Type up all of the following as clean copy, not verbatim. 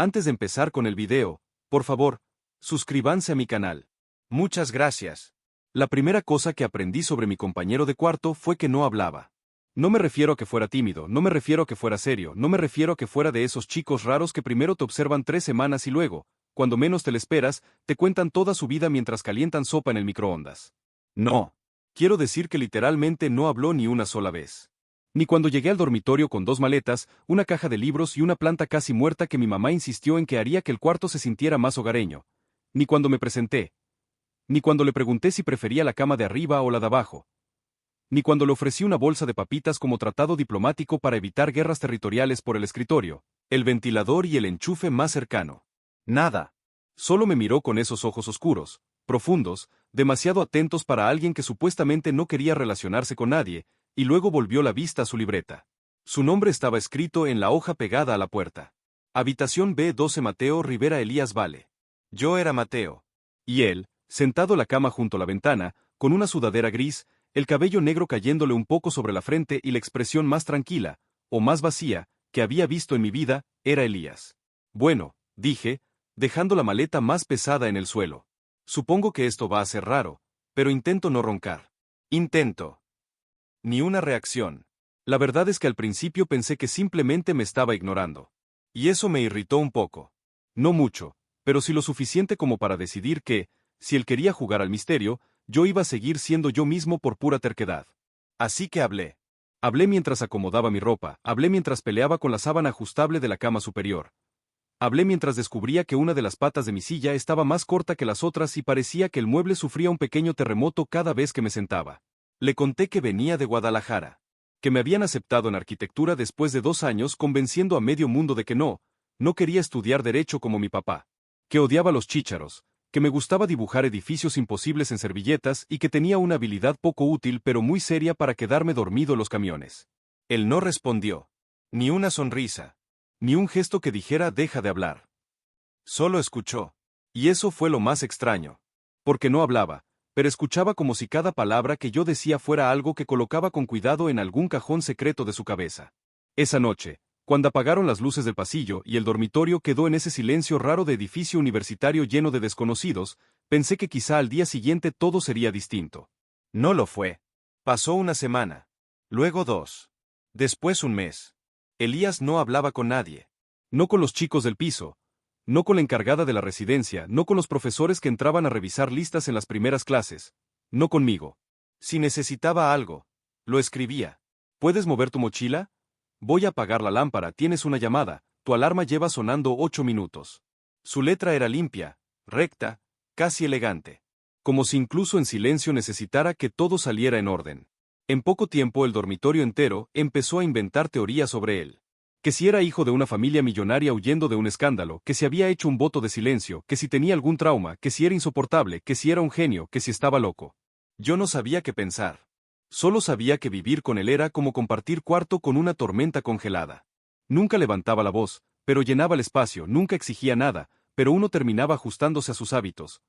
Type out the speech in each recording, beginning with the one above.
Antes de empezar con el video, por favor, suscríbanse a mi canal. Muchas gracias. La primera cosa que aprendí sobre mi compañero de cuarto fue que no hablaba. No me refiero a que fuera tímido, no me refiero a que fuera serio, no me refiero a que fuera de esos chicos raros que primero te observan 3 semanas y luego, cuando menos te lo esperas, te cuentan toda su vida mientras calientan sopa en el microondas. No. Quiero decir que literalmente no habló ni una sola vez. Ni cuando llegué al dormitorio con 2 maletas, una caja de libros y una planta casi muerta que mi mamá insistió en que haría que el cuarto se sintiera más hogareño. Ni cuando me presenté. Ni cuando le pregunté si prefería la cama de arriba o la de abajo. Ni cuando le ofrecí una bolsa de papitas como tratado diplomático para evitar guerras territoriales por el escritorio, el ventilador y el enchufe más cercano. Nada. Solo me miró con esos ojos oscuros, profundos, demasiado atentos para alguien que supuestamente no quería relacionarse con nadie, y luego volvió la vista a su libreta. Su nombre estaba escrito en la hoja pegada a la puerta. Habitación B12 Mateo Rivera Elías Vale. Yo era Mateo. Y él, sentado en la cama junto a la ventana, con una sudadera gris, el cabello negro cayéndole un poco sobre la frente y la expresión más tranquila, o más vacía, que había visto en mi vida, era Elías. Bueno, dije, dejando la maleta más pesada en el suelo. Supongo que esto va a ser raro, pero intento no roncar. Intento. Ni una reacción. La verdad es que al principio pensé que simplemente me estaba ignorando. Y eso me irritó un poco. No mucho, pero sí lo suficiente como para decidir que, si él quería jugar al misterio, yo iba a seguir siendo yo mismo por pura terquedad. Así que hablé. Hablé mientras acomodaba mi ropa, hablé mientras peleaba con la sábana ajustable de la cama superior. Hablé mientras descubría que una de las patas de mi silla estaba más corta que las otras y parecía que el mueble sufría un pequeño terremoto cada vez que me sentaba. Le conté que venía de Guadalajara. Que me habían aceptado en arquitectura después de 2 años convenciendo a medio mundo de que no quería estudiar derecho como mi papá. Que odiaba los chícharos, que me gustaba dibujar edificios imposibles en servilletas y que tenía una habilidad poco útil pero muy seria para quedarme dormido en los camiones. Él no respondió. Ni una sonrisa. Ni un gesto que dijera deja de hablar. Solo escuchó. Y eso fue lo más extraño. Porque no hablaba, pero escuchaba como si cada palabra que yo decía fuera algo que colocaba con cuidado en algún cajón secreto de su cabeza. Esa noche, cuando apagaron las luces del pasillo y el dormitorio quedó en ese silencio raro de edificio universitario lleno de desconocidos, pensé que quizá al día siguiente todo sería distinto. No lo fue. Pasó una semana. Luego 2. Después un mes. Elías no hablaba con nadie. No con los chicos del piso. No con la encargada de la residencia, no con los profesores que entraban a revisar listas en las primeras clases. No conmigo. Si necesitaba algo, lo escribía. ¿Puedes mover tu mochila? Voy a apagar la lámpara, tienes una llamada, tu alarma lleva sonando 8 minutos. Su letra era limpia, recta, casi elegante. Como si incluso en silencio necesitara que todo saliera en orden. En poco tiempo el dormitorio entero empezó a inventar teorías sobre él. Que si era hijo de una familia millonaria huyendo de un escándalo, que si había hecho un voto de silencio, que si tenía algún trauma, que si era insoportable, que si era un genio, que si estaba loco. Yo no sabía qué pensar. Solo sabía que vivir con él era como compartir cuarto con una tormenta congelada. Nunca levantaba la voz, pero llenaba el espacio, nunca exigía nada, pero uno terminaba ajustándose a sus hábitos.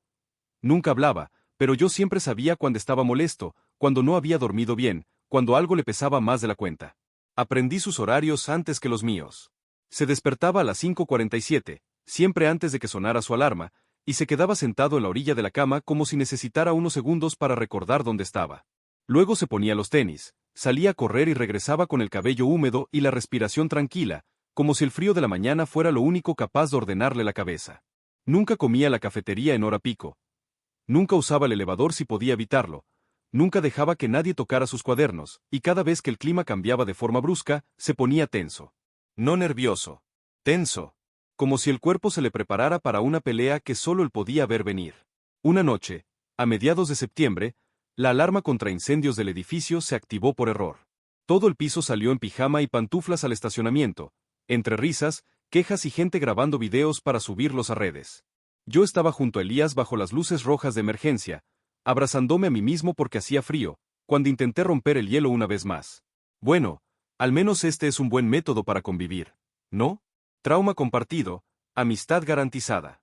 Nunca hablaba, pero yo siempre sabía cuando estaba molesto, cuando no había dormido bien, cuando algo le pesaba más de la cuenta. Aprendí sus horarios antes que los míos. Se despertaba a las 5:47, siempre antes de que sonara su alarma, y se quedaba sentado en la orilla de la cama como si necesitara unos segundos para recordar dónde estaba. Luego se ponía los tenis, salía a correr y regresaba con el cabello húmedo y la respiración tranquila, como si el frío de la mañana fuera lo único capaz de ordenarle la cabeza. Nunca comía la cafetería en hora pico. Nunca usaba el elevador si podía evitarlo. Nunca dejaba que nadie tocara sus cuadernos, y cada vez que el clima cambiaba de forma brusca, se ponía tenso. No nervioso. Tenso. Como si el cuerpo se le preparara para una pelea que solo él podía ver venir. Una noche, a mediados de septiembre, la alarma contra incendios del edificio se activó por error. Todo el piso salió en pijama y pantuflas al estacionamiento, entre risas, quejas y gente grabando videos para subirlos a redes. Yo estaba junto a Elías bajo las luces rojas de emergencia, abrazándome a mí mismo porque hacía frío, cuando intenté romper el hielo una vez más. Bueno, al menos este es un buen método para convivir, ¿no? Trauma compartido, amistad garantizada.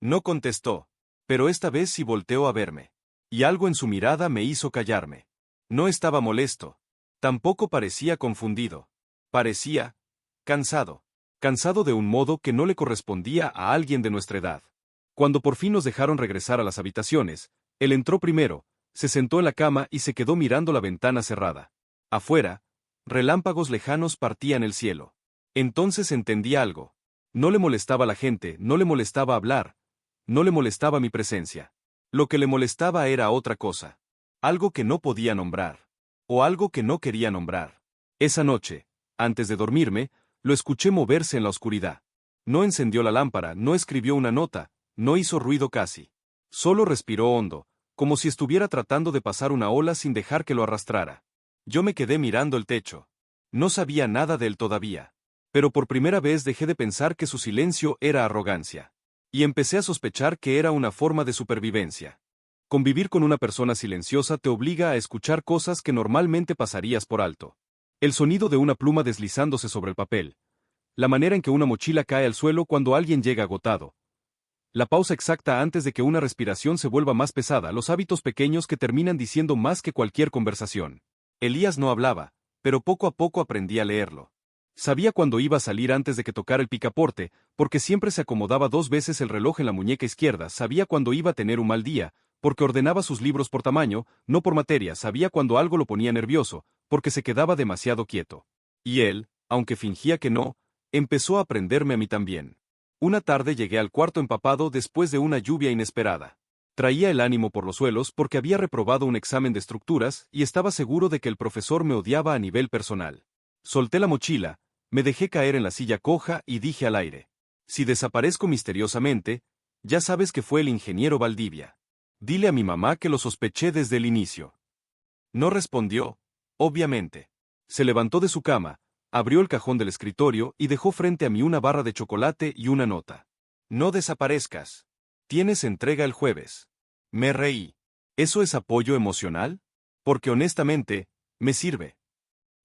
No contestó, pero esta vez sí volteó a verme. Y algo en su mirada me hizo callarme. No estaba molesto. Tampoco parecía confundido. Parecía cansado. cansado de un modo que no le correspondía a alguien de nuestra edad. Cuando por fin nos dejaron regresar a las habitaciones, él entró primero, se sentó en la cama y se quedó mirando la ventana cerrada. Afuera, relámpagos lejanos partían el cielo. Entonces entendí algo. No le molestaba la gente, no le molestaba hablar, no le molestaba mi presencia. Lo que le molestaba era otra cosa. Algo que no podía nombrar. O algo que no quería nombrar. Esa noche, antes de dormirme, lo escuché moverse en la oscuridad. No encendió la lámpara, no escribió una nota, no hizo ruido casi. Solo respiró hondo, como si estuviera tratando de pasar una ola sin dejar que lo arrastrara. Yo me quedé mirando el techo. No sabía nada de él todavía. Pero por primera vez dejé de pensar que su silencio era arrogancia. Y empecé a sospechar que era una forma de supervivencia. Convivir con una persona silenciosa te obliga a escuchar cosas que normalmente pasarías por alto. El sonido de una pluma deslizándose sobre el papel. La manera en que una mochila cae al suelo cuando alguien llega agotado. La pausa exacta antes de que una respiración se vuelva más pesada, los hábitos pequeños que terminan diciendo más que cualquier conversación. Elías no hablaba, pero poco a poco aprendí a leerlo. Sabía cuándo iba a salir antes de que tocara el picaporte, porque siempre se acomodaba 2 veces el reloj en la muñeca izquierda, sabía cuándo iba a tener un mal día, porque ordenaba sus libros por tamaño, no por materia, sabía cuando algo lo ponía nervioso, porque se quedaba demasiado quieto. Y él, aunque fingía que no, empezó a aprenderme a mí también. Una tarde llegué al cuarto empapado después de una lluvia inesperada. Traía el ánimo por los suelos porque había reprobado un examen de estructuras y estaba seguro de que el profesor me odiaba a nivel personal. Solté la mochila, me dejé caer en la silla coja y dije al aire: si desaparezco misteriosamente, ya sabes que fue el ingeniero Valdivia. Dile a mi mamá que lo sospeché desde el inicio. No respondió, obviamente. Se levantó de su cama, abrió el cajón del escritorio y dejó frente a mí una barra de chocolate y una nota. No desaparezcas. Tienes entrega el jueves. Me reí. ¿Eso es apoyo emocional? Porque honestamente, me sirve.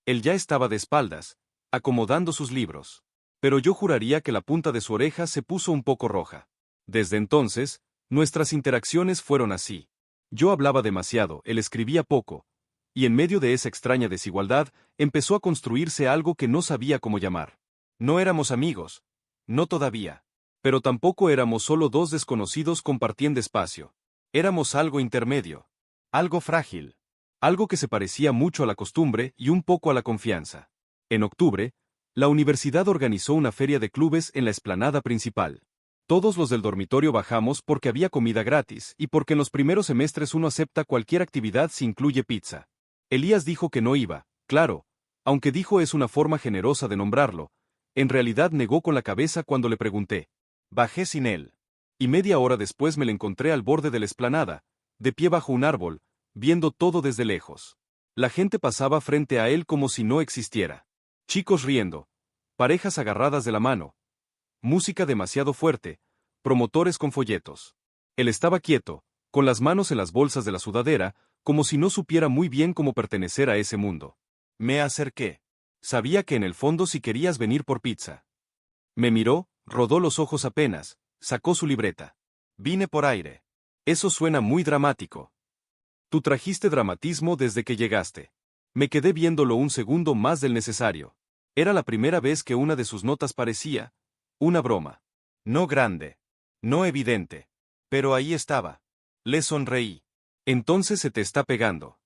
Él ya estaba de espaldas, acomodando sus libros. Pero yo juraría que la punta de su oreja se puso un poco roja. Desde entonces, nuestras interacciones fueron así. Yo hablaba demasiado, él escribía poco, y en medio de esa extraña desigualdad, empezó a construirse algo que no sabía cómo llamar. No éramos amigos, no todavía. Pero tampoco éramos solo 2 desconocidos compartiendo espacio. Éramos algo intermedio. Algo frágil. Algo que se parecía mucho a la costumbre y un poco a la confianza. En octubre, la universidad organizó una feria de clubes en la explanada principal. Todos los del dormitorio bajamos porque había comida gratis y porque en los primeros semestres uno acepta cualquier actividad si incluye pizza. Elías dijo que no iba, claro, aunque dijo es una forma generosa de nombrarlo, en realidad negó con la cabeza cuando le pregunté. Bajé sin él. Y media hora después me le encontré al borde de la explanada, de pie bajo un árbol, viendo todo desde lejos. La gente pasaba frente a él como si no existiera. Chicos riendo, parejas agarradas de la mano, música demasiado fuerte, promotores con folletos. Él estaba quieto, con las manos en las bolsas de la sudadera, como si no supiera muy bien cómo pertenecer a ese mundo. Me acerqué. Sabía que en el fondo si querías venir por pizza. Me miró, rodó los ojos apenas, sacó su libreta. Vine por aire. Eso suena muy dramático. Tú trajiste dramatismo desde que llegaste. Me quedé viéndolo un segundo más del necesario. Era la primera vez que una de sus notas parecía una broma. No grande. No evidente. Pero ahí estaba. Le sonreí. Entonces se te está pegando.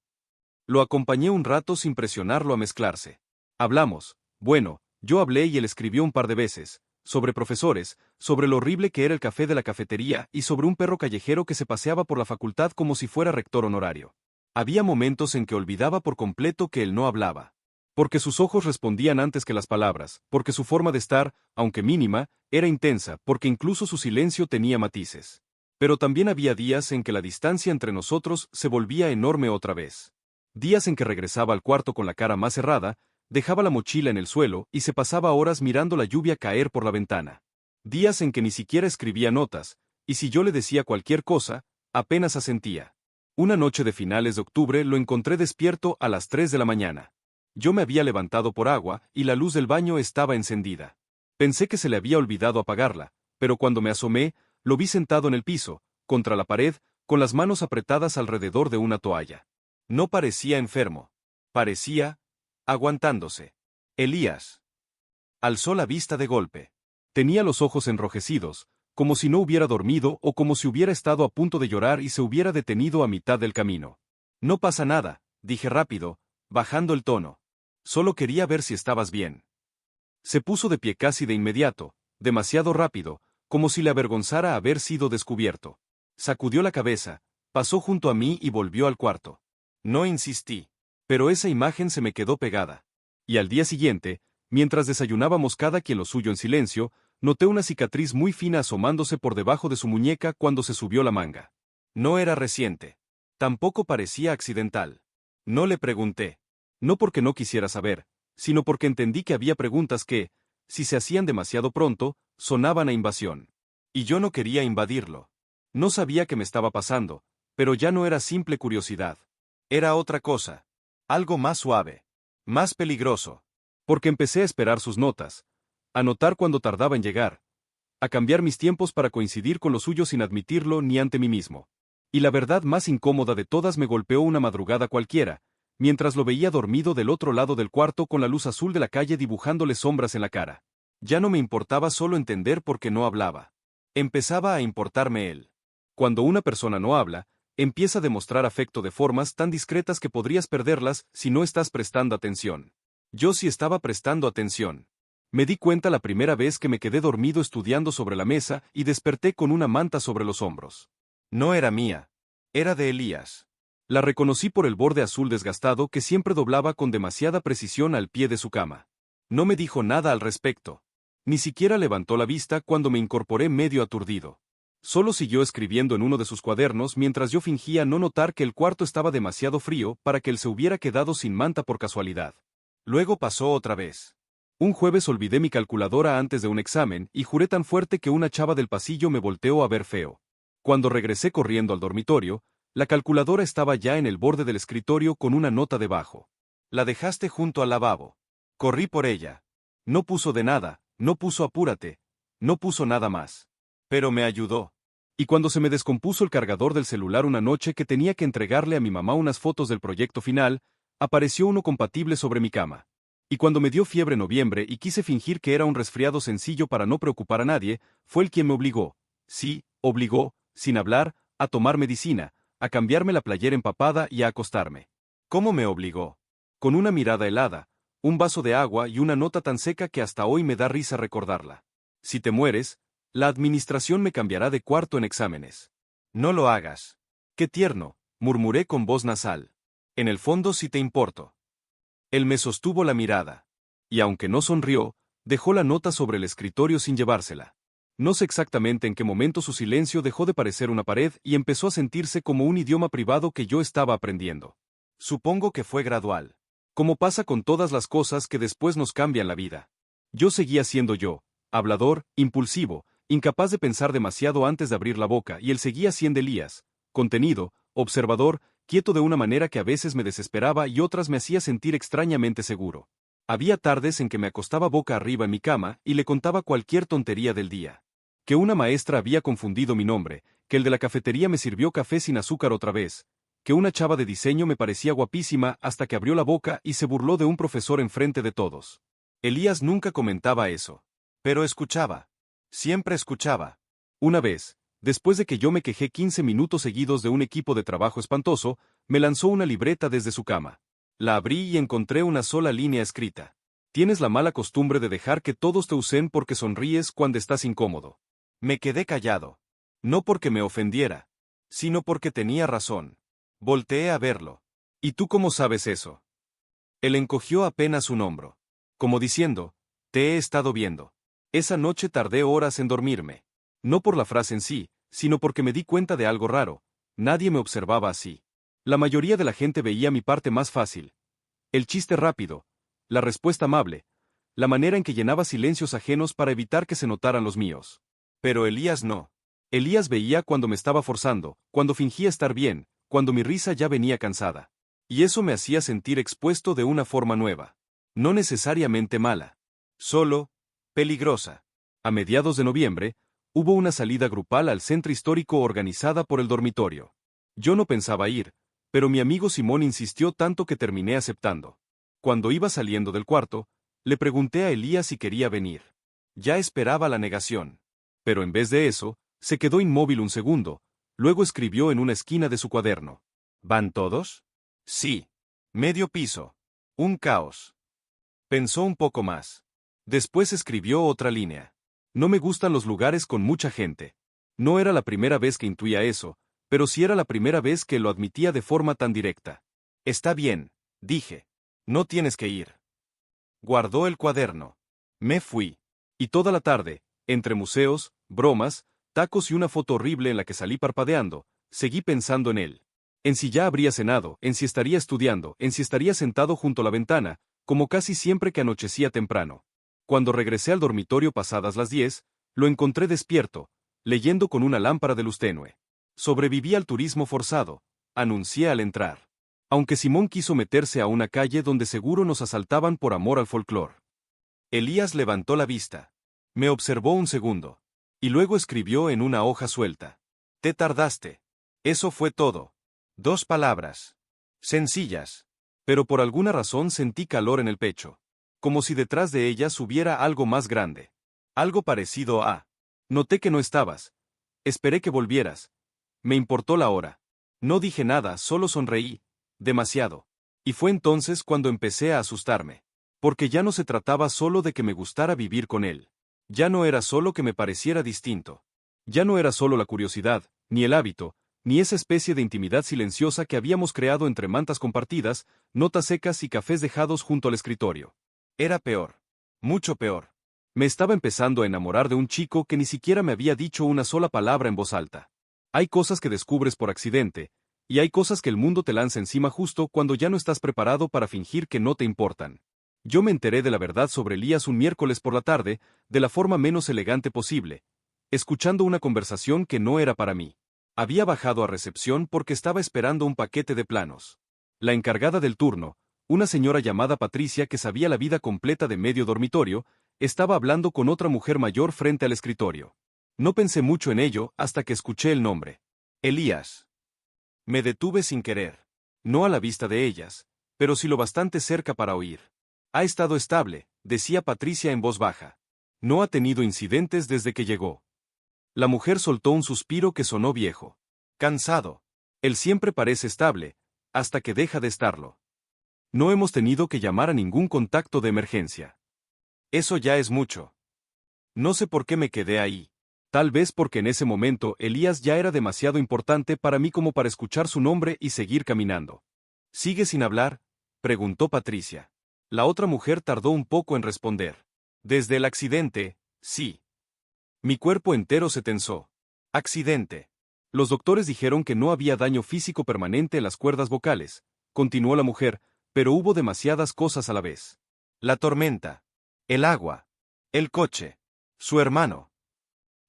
Lo acompañé un rato sin presionarlo a mezclarse. Hablamos, bueno, yo hablé y él escribió un par de veces, sobre profesores, sobre lo horrible que era el café de la cafetería y sobre un perro callejero que se paseaba por la facultad como si fuera rector honorario. Había momentos en que olvidaba por completo que él no hablaba. Porque sus ojos respondían antes que las palabras, porque su forma de estar, aunque mínima, era intensa, porque incluso su silencio tenía matices. Pero también había días en que la distancia entre nosotros se volvía enorme otra vez. Días en que regresaba al cuarto con la cara más cerrada, dejaba la mochila en el suelo y se pasaba horas mirando la lluvia caer por la ventana. Días en que ni siquiera escribía notas, y si yo le decía cualquier cosa, apenas asentía. Una noche de finales de octubre lo encontré despierto a las 3 de la mañana. Yo me había levantado por agua y la luz del baño estaba encendida. Pensé que se le había olvidado apagarla, pero cuando me asomé, lo vi sentado en el piso, contra la pared, con las manos apretadas alrededor de una toalla. No parecía enfermo. Parecía aguantándose. Elías. Alzó la vista de golpe. Tenía los ojos enrojecidos, como si no hubiera dormido o como si hubiera estado a punto de llorar y se hubiera detenido a mitad del camino. No pasa nada, dije rápido, bajando el tono. Solo quería ver si estabas bien. Se puso de pie casi de inmediato, demasiado rápido, como si le avergonzara haber sido descubierto. Sacudió la cabeza, pasó junto a mí y volvió al cuarto. No insistí. Pero esa imagen se me quedó pegada. Y al día siguiente, mientras desayunábamos cada quien lo suyo en silencio, noté una cicatriz muy fina asomándose por debajo de su muñeca cuando se subió la manga. No era reciente. Tampoco parecía accidental. No le pregunté. No porque no quisiera saber, sino porque entendí que había preguntas que, si se hacían demasiado pronto, sonaban a invasión. Y yo no quería invadirlo. No sabía qué me estaba pasando, pero ya no era simple curiosidad. Era otra cosa. Algo más suave. Más peligroso. Porque empecé a esperar sus notas, a notar cuando tardaba en llegar, a cambiar mis tiempos para coincidir con los suyos sin admitirlo ni ante mí mismo. Y la verdad más incómoda de todas me golpeó una madrugada cualquiera, mientras lo veía dormido del otro lado del cuarto con la luz azul de la calle dibujándole sombras en la cara. Ya no me importaba solo entender por qué no hablaba. Empezaba a importarme él. Cuando una persona no habla, empieza a demostrar afecto de formas tan discretas que podrías perderlas si no estás prestando atención. Yo sí estaba prestando atención. Me di cuenta la primera vez que me quedé dormido estudiando sobre la mesa y desperté con una manta sobre los hombros. No era mía. Era de Elías. La reconocí por el borde azul desgastado que siempre doblaba con demasiada precisión al pie de su cama. No me dijo nada al respecto. Ni siquiera levantó la vista cuando me incorporé medio aturdido. Solo siguió escribiendo en uno de sus cuadernos mientras yo fingía no notar que el cuarto estaba demasiado frío para que él se hubiera quedado sin manta por casualidad. Luego pasó otra vez. Un jueves olvidé mi calculadora antes de un examen y juré tan fuerte que una chava del pasillo me volteó a ver feo. Cuando regresé corriendo al dormitorio, la calculadora estaba ya en el borde del escritorio con una nota debajo. La dejaste junto al lavabo. Corrí por ella. No puso de nada, no puso apúrate, no puso nada más. Pero me ayudó. Y cuando se me descompuso el cargador del celular una noche que tenía que entregarle a mi mamá unas fotos del proyecto final, apareció uno compatible sobre mi cama. Y cuando me dio fiebre en noviembre y quise fingir que era un resfriado sencillo para no preocupar a nadie, fue él quien me obligó, sí, obligó, sin hablar, a tomar medicina, a cambiarme la playera empapada y a acostarme. ¿Cómo me obligó? Con una mirada helada, un vaso de agua y una nota tan seca que hasta hoy me da risa recordarla. Si te mueres, la administración me cambiará de cuarto en exámenes. No lo hagas. Qué tierno, murmuré con voz nasal. En el fondo sí te importo. Él me sostuvo la mirada. Y aunque no sonrió, dejó la nota sobre el escritorio sin llevársela. No sé exactamente en qué momento su silencio dejó de parecer una pared y empezó a sentirse como un idioma privado que yo estaba aprendiendo. Supongo que fue gradual. Como pasa con todas las cosas que después nos cambian la vida. Yo seguía siendo yo, hablador, impulsivo, incapaz de pensar demasiado antes de abrir la boca, y él seguía siendo Elías, contenido, observador, quieto de una manera que a veces me desesperaba y otras me hacía sentir extrañamente seguro. Había tardes en que me acostaba boca arriba en mi cama y le contaba cualquier tontería del día. Que una maestra había confundido mi nombre, que el de la cafetería me sirvió café sin azúcar otra vez, que una chava de diseño me parecía guapísima hasta que abrió la boca y se burló de un profesor enfrente de todos. Elías nunca comentaba eso. Pero escuchaba. Siempre escuchaba. Una vez, después de que yo me quejé 15 minutos seguidos de un equipo de trabajo espantoso, me lanzó una libreta desde su cama. La abrí y encontré una sola línea escrita. Tienes la mala costumbre de dejar que todos te usen porque sonríes cuando estás incómodo. Me quedé callado. No porque me ofendiera, sino porque tenía razón. Volteé a verlo. ¿Y tú cómo sabes eso? Él encogió apenas un hombro. Como diciendo, te he estado viendo. Esa noche tardé horas en dormirme. No por la frase en sí, sino porque me di cuenta de algo raro. Nadie me observaba así. La mayoría de la gente veía mi parte más fácil. El chiste rápido, la respuesta amable, la manera en que llenaba silencios ajenos para evitar que se notaran los míos. Pero Elías no. Elías veía cuando me estaba forzando, cuando fingía estar bien, cuando mi risa ya venía cansada. Y eso me hacía sentir expuesto de una forma nueva. No necesariamente mala. Solo peligrosa. A mediados de noviembre, hubo una salida grupal al centro histórico organizada por el dormitorio. Yo no pensaba ir, pero mi amigo Simón insistió tanto que terminé aceptando. Cuando iba saliendo del cuarto, Le pregunté a Elías si quería venir. Ya esperaba la negación. Pero en vez de eso, se quedó inmóvil un segundo, luego escribió en una esquina de su cuaderno. ¿Van todos? Sí. Medio piso. Un caos. Pensó un poco más. Después escribió otra línea. No me gustan los lugares con mucha gente. No era la primera vez que intuía eso, pero sí era la primera vez que lo admitía de forma tan directa. Está bien, dije. No tienes que ir. Guardó el cuaderno. Me fui. Y toda la tarde, entre museos, bromas, tacos y una foto horrible en la que salí parpadeando, seguí pensando en él. En si ya habría cenado, en si estaría estudiando, en si estaría sentado junto a la ventana, como casi siempre que anochecía temprano. Cuando regresé al dormitorio pasadas las 10, lo encontré despierto, leyendo con una lámpara de luz tenue. Sobreviví al turismo forzado, anuncié al entrar. Aunque Simón quiso meterse a una calle donde seguro nos asaltaban por amor al folclor. Elías levantó la vista. Me observó un segundo. Y luego escribió en una hoja suelta. Te tardaste. Eso fue todo. 2 palabras. Sencillas. Pero por alguna razón sentí calor en el pecho. Como si detrás de ellas hubiera algo más grande. Algo parecido a... Noté que no estabas. Esperé que volvieras. Me importó la hora. No dije nada, solo sonreí. Demasiado. Y fue entonces cuando empecé a asustarme. Porque ya no se trataba solo de que me gustara vivir con él. Ya no era solo que me pareciera distinto. Ya no era solo la curiosidad, ni el hábito, ni esa especie de intimidad silenciosa que habíamos creado entre mantas compartidas, notas secas y cafés dejados junto al escritorio. Era peor. Mucho peor. Me estaba empezando a enamorar de un chico que ni siquiera me había dicho una sola palabra en voz alta. Hay cosas que descubres por accidente, y hay cosas que el mundo te lanza encima justo cuando ya no estás preparado para fingir que no te importan. Yo me enteré de la verdad sobre Elías un miércoles por la tarde, de la forma menos elegante posible, escuchando una conversación que no era para mí. Había bajado a recepción porque estaba esperando un paquete de planos. La encargada del turno, una señora llamada Patricia que sabía la vida completa de medio dormitorio, estaba hablando con otra mujer mayor frente al escritorio. No pensé mucho en ello hasta que escuché el nombre. Elías. Me detuve sin querer. No a la vista de ellas, pero sí lo bastante cerca para oír. Ha estado estable, decía Patricia en voz baja. No ha tenido incidentes desde que llegó. La mujer soltó un suspiro que sonó viejo. Cansado. Él siempre parece estable, hasta que deja de estarlo. No hemos tenido que llamar a ningún contacto de emergencia. Eso ya es mucho. No sé por qué me quedé ahí. Tal vez porque en ese momento Elías ya era demasiado importante para mí como para escuchar su nombre y seguir caminando. ¿Sigue sin hablar?, preguntó Patricia. La otra mujer tardó un poco en responder. Desde el accidente, sí. Mi cuerpo entero se tensó. Accidente. Los doctores dijeron que no había daño físico permanente en las cuerdas vocales, continuó la mujer, pero hubo demasiadas cosas a la vez. La tormenta. El agua. El coche. Su hermano.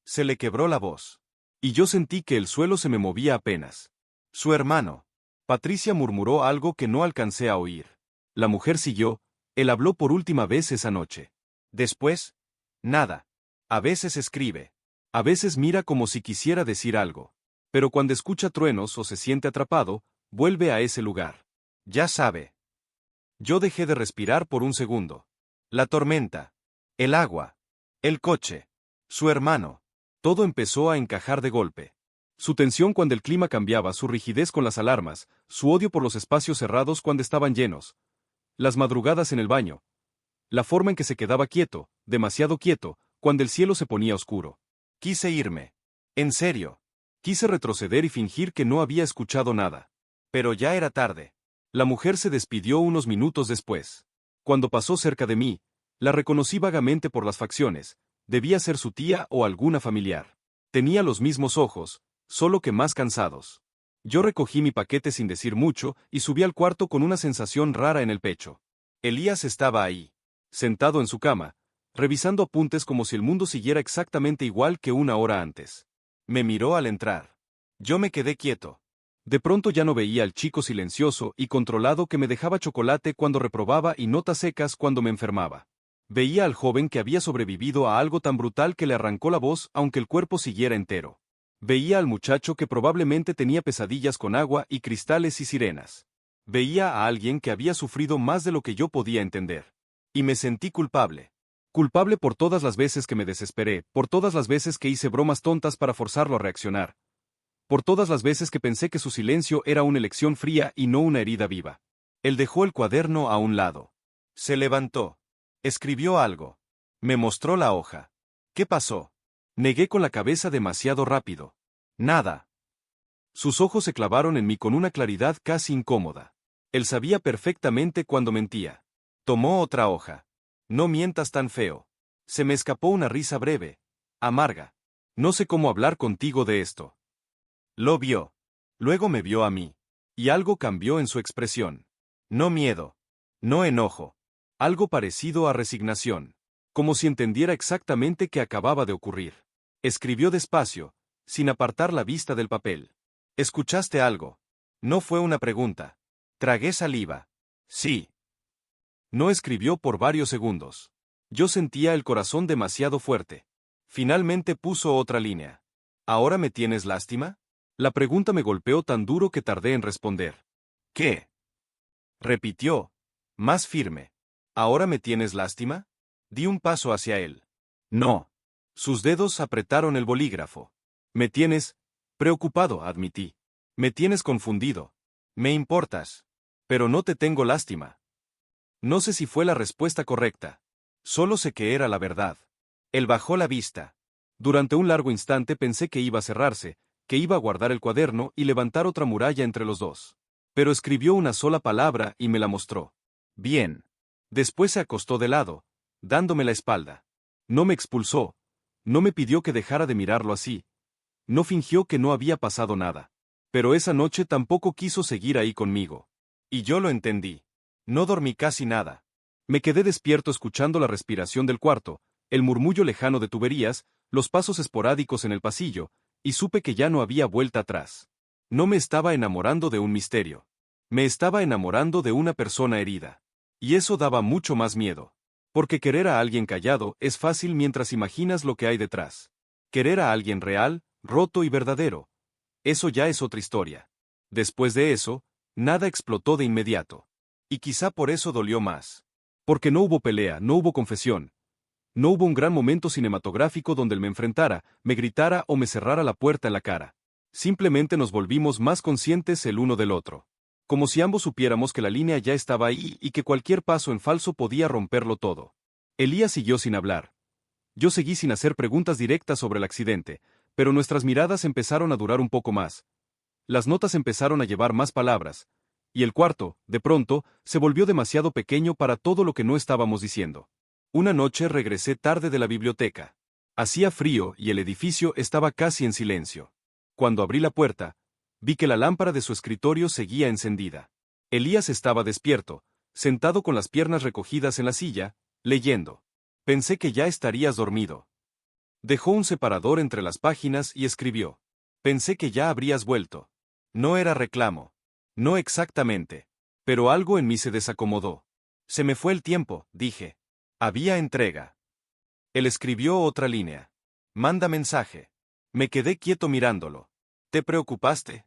Se le quebró la voz. Y yo sentí que el suelo se me movía apenas. Su hermano. Patricia murmuró algo que no alcancé a oír. La mujer siguió. Él habló por última vez esa noche. Después, nada. A veces escribe. A veces mira como si quisiera decir algo. Pero cuando escucha truenos o se siente atrapado, vuelve a ese lugar. Ya sabe. Yo dejé de respirar por un segundo. La tormenta. El agua. El coche. Su hermano. Todo empezó a encajar de golpe. Su tensión cuando el clima cambiaba, su rigidez con las alarmas, su odio por los espacios cerrados cuando estaban llenos. Las madrugadas en el baño. La forma en que se quedaba quieto, demasiado quieto, cuando el cielo se ponía oscuro. Quise irme. En serio. Quise retroceder y fingir que no había escuchado nada. Pero ya era tarde. La mujer se despidió unos minutos después. Cuando pasó cerca de mí, la reconocí vagamente por las facciones. Debía ser su tía o alguna familiar. Tenía los mismos ojos, solo que más cansados. Yo recogí mi paquete sin decir mucho y subí al cuarto con una sensación rara en el pecho. Elías estaba ahí, sentado en su cama, revisando apuntes como si el mundo siguiera exactamente igual que una hora antes. Me miró al entrar. Yo me quedé quieto. De pronto ya no veía al chico silencioso y controlado que me dejaba chocolate cuando reprobaba y notas secas cuando me enfermaba. Veía al joven que había sobrevivido a algo tan brutal que le arrancó la voz aunque el cuerpo siguiera entero. Veía al muchacho que probablemente tenía pesadillas con agua y cristales y sirenas. Veía a alguien que había sufrido más de lo que yo podía entender. Y me sentí culpable. Culpable por todas las veces que me desesperé, por todas las veces que hice bromas tontas para forzarlo a reaccionar, por todas las veces que pensé que su silencio era una elección fría y no una herida viva. Él dejó el cuaderno a un lado. Se levantó. Escribió algo. Me mostró la hoja. ¿Qué pasó? Negué con la cabeza demasiado rápido. Nada. Sus ojos se clavaron en mí con una claridad casi incómoda. Él sabía perfectamente cuando mentía. Tomó otra hoja. No mientas tan feo. Se me escapó una risa breve, amarga. No sé cómo hablar contigo de esto. Lo vio. Luego me vio a mí. Y algo cambió en su expresión. No miedo. No enojo. Algo parecido a resignación. Como si entendiera exactamente qué acababa de ocurrir. Escribió despacio, sin apartar la vista del papel. ¿Escuchaste algo? No fue una pregunta. Tragué saliva. Sí. No escribió por varios segundos. Yo sentía el corazón demasiado fuerte. Finalmente puso otra línea. ¿Ahora me tienes lástima? La pregunta me golpeó tan duro que tardé en responder. ¿Qué? Repitió, más firme. ¿Ahora me tienes lástima? Di un paso hacia él. No. Sus dedos apretaron el bolígrafo. Me tienes preocupado, admití. Me tienes confundido. Me importas. Pero no te tengo lástima. No sé si fue la respuesta correcta. Solo sé que era la verdad. Él bajó la vista. Durante un largo instante pensé que iba a cerrarse, que iba a guardar el cuaderno y levantar otra muralla entre los dos. Pero escribió una sola palabra y me la mostró. Bien. Después se acostó de lado, dándome la espalda. No me expulsó. No me pidió que dejara de mirarlo así. No fingió que no había pasado nada. Pero esa noche tampoco quiso seguir ahí conmigo. Y yo lo entendí. No dormí casi nada. Me quedé despierto escuchando la respiración del cuarto, el murmullo lejano de tuberías, los pasos esporádicos en el pasillo, y supe que ya no había vuelta atrás. No me estaba enamorando de un misterio. Me estaba enamorando de una persona herida. Y eso daba mucho más miedo. Porque querer a alguien callado es fácil mientras imaginas lo que hay detrás. Querer a alguien real, roto y verdadero. Eso ya es otra historia. Después de eso, nada explotó de inmediato. Y quizá por eso dolió más. Porque no hubo pelea, no hubo confesión. No hubo un gran momento cinematográfico donde él me enfrentara, me gritara o me cerrara la puerta en la cara. Simplemente nos volvimos más conscientes el uno del otro. Como si ambos supiéramos que la línea ya estaba ahí y que cualquier paso en falso podía romperlo todo. Elías siguió sin hablar. Yo seguí sin hacer preguntas directas sobre el accidente, pero nuestras miradas empezaron a durar un poco más. Las notas empezaron a llevar más palabras, y el cuarto, de pronto, se volvió demasiado pequeño para todo lo que no estábamos diciendo. Una noche regresé tarde de la biblioteca. Hacía frío y el edificio estaba casi en silencio. Cuando abrí la puerta, vi que la lámpara de su escritorio seguía encendida. Elías estaba despierto, sentado con las piernas recogidas en la silla, leyendo. Pensé que ya estarías dormido. Dejó un separador entre las páginas y escribió. Pensé que ya habrías vuelto. No era reclamo. No exactamente. Pero algo en mí se desacomodó. Se me fue el tiempo, dije. Había entrega. Él escribió otra línea. Manda mensaje. Me quedé quieto mirándolo. ¿Te preocupaste?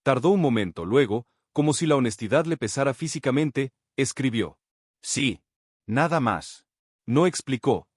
Tardó un momento, luego, como si la honestidad le pesara físicamente, escribió. Sí. Nada más. No explicó.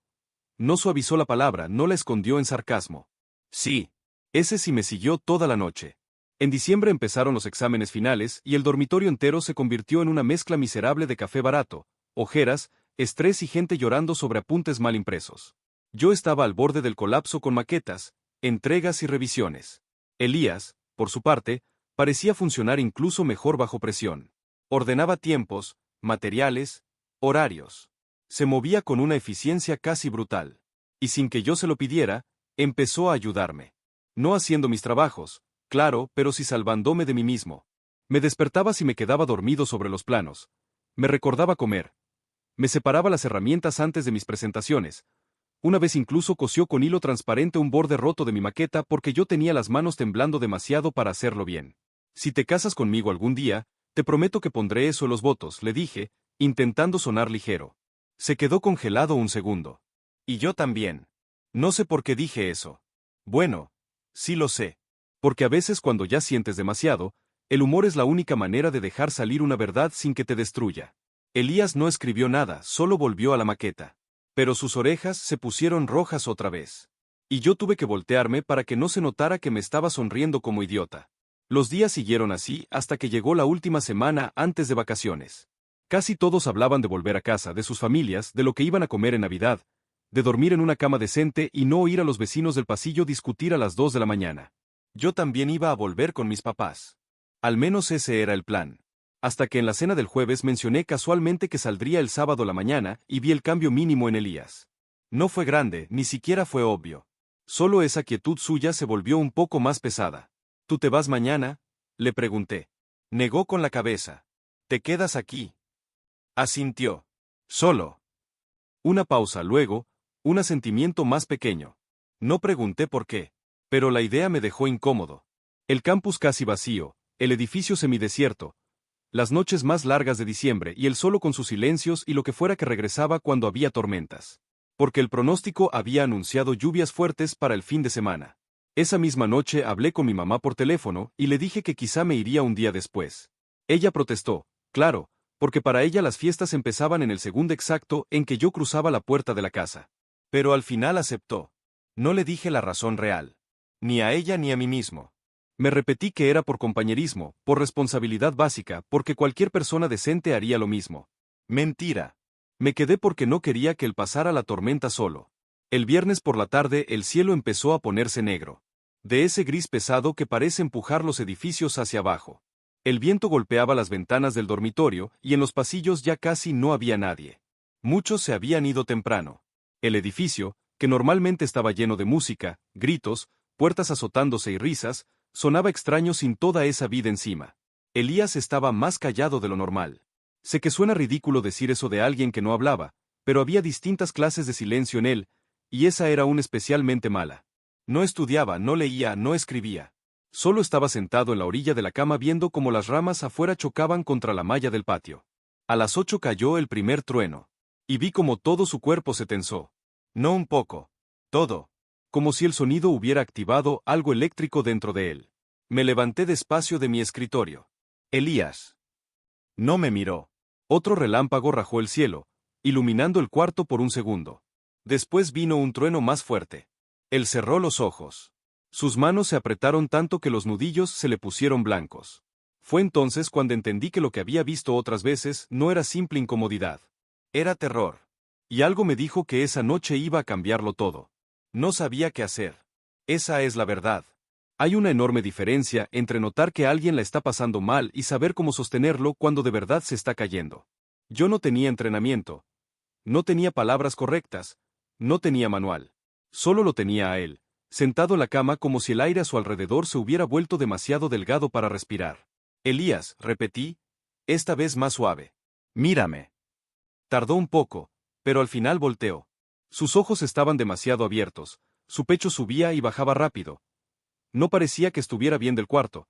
No suavizó la palabra, no la escondió en sarcasmo. Sí. Ese sí me siguió toda la noche. En diciembre empezaron los exámenes finales y el dormitorio entero se convirtió en una mezcla miserable de café barato, ojeras, estrés y gente llorando sobre apuntes mal impresos. Yo estaba al borde del colapso con maquetas, entregas y revisiones. Elías, por su parte, parecía funcionar incluso mejor bajo presión. Ordenaba tiempos, materiales, horarios. Se movía con una eficiencia casi brutal. Y sin que yo se lo pidiera, empezó a ayudarme. No haciendo mis trabajos, claro, pero sí salvándome de mí mismo. Me despertaba si me quedaba dormido sobre los planos. Me recordaba comer. Me separaba las herramientas antes de mis presentaciones. Una vez incluso cosió con hilo transparente un borde roto de mi maqueta porque yo tenía las manos temblando demasiado para hacerlo bien. Si te casas conmigo algún día, te prometo que pondré eso en los votos, le dije, intentando sonar ligero. Se quedó congelado un segundo. Y yo también. No sé por qué dije eso. Bueno, sí lo sé. Porque a veces cuando ya sientes demasiado, el humor es la única manera de dejar salir una verdad sin que te destruya. Elías no escribió nada, solo volvió a la maqueta. Pero sus orejas se pusieron rojas otra vez. Y yo tuve que voltearme para que no se notara que me estaba sonriendo como idiota. Los días siguieron así hasta que llegó la última semana antes de vacaciones. Casi todos hablaban de volver a casa, de sus familias, de lo que iban a comer en Navidad, de dormir en una cama decente y no oír a los vecinos del pasillo discutir a las 2 de la mañana. Yo también iba a volver con mis papás. Al menos ese era el plan. Hasta que en la cena del jueves mencioné casualmente que saldría el sábado a la mañana y vi el cambio mínimo en Elías. No fue grande, ni siquiera fue obvio. Solo esa quietud suya se volvió un poco más pesada. ¿Tú te vas mañana?, le pregunté. Negó con la cabeza. ¿Te quedas aquí? Asintió. Solo. Una pausa, luego, un asentimiento más pequeño. No pregunté por qué, pero la idea me dejó incómodo. El campus casi vacío, el edificio semidesierto, las noches más largas de diciembre y el solo con sus silencios y lo que fuera que regresaba cuando había tormentas. Porque el pronóstico había anunciado lluvias fuertes para el fin de semana. Esa misma noche hablé con mi mamá por teléfono y le dije que quizá me iría un día después. Ella protestó, claro, porque para ella las fiestas empezaban en el segundo exacto en que yo cruzaba la puerta de la casa. Pero al final aceptó. No le dije la razón real. Ni a ella ni a mí mismo. Me repetí que era por compañerismo, por responsabilidad básica, porque cualquier persona decente haría lo mismo. Mentira. Me quedé porque no quería que él pasara la tormenta solo. El viernes por la tarde el cielo empezó a ponerse negro. De ese gris pesado que parece empujar los edificios hacia abajo. El viento golpeaba las ventanas del dormitorio y en los pasillos ya casi no había nadie. Muchos se habían ido temprano. El edificio, que normalmente estaba lleno de música, gritos, puertas azotándose y risas, sonaba extraño sin toda esa vida encima. Elías estaba más callado de lo normal. Sé que suena ridículo decir eso de alguien que no hablaba, pero había distintas clases de silencio en él, y esa era una especialmente mala. No estudiaba, no leía, no escribía. Solo estaba sentado en la orilla de la cama viendo cómo las ramas afuera chocaban contra la malla del patio. A las 8 cayó el primer trueno. Y vi como todo su cuerpo se tensó. No un poco. Todo. Como si el sonido hubiera activado algo eléctrico dentro de él. Me levanté despacio de mi escritorio. Elías. No me miró. Otro relámpago rajó el cielo, iluminando el cuarto por un segundo. Después vino un trueno más fuerte. Él cerró los ojos. Sus manos se apretaron tanto que los nudillos se le pusieron blancos. Fue entonces cuando entendí que lo que había visto otras veces no era simple incomodidad. Era terror. Y algo me dijo que esa noche iba a cambiarlo todo. No sabía qué hacer. Esa es la verdad. Hay una enorme diferencia entre notar que alguien la está pasando mal y saber cómo sostenerlo cuando de verdad se está cayendo. Yo no tenía entrenamiento. No tenía palabras correctas. No tenía manual. Solo lo tenía a él, sentado en la cama como si el aire a su alrededor se hubiera vuelto demasiado delgado para respirar. Elías, repetí, esta vez más suave. Mírame. Tardó un poco, pero al final volteó. Sus ojos estaban demasiado abiertos, su pecho subía y bajaba rápido. No parecía que estuviera viendo el cuarto.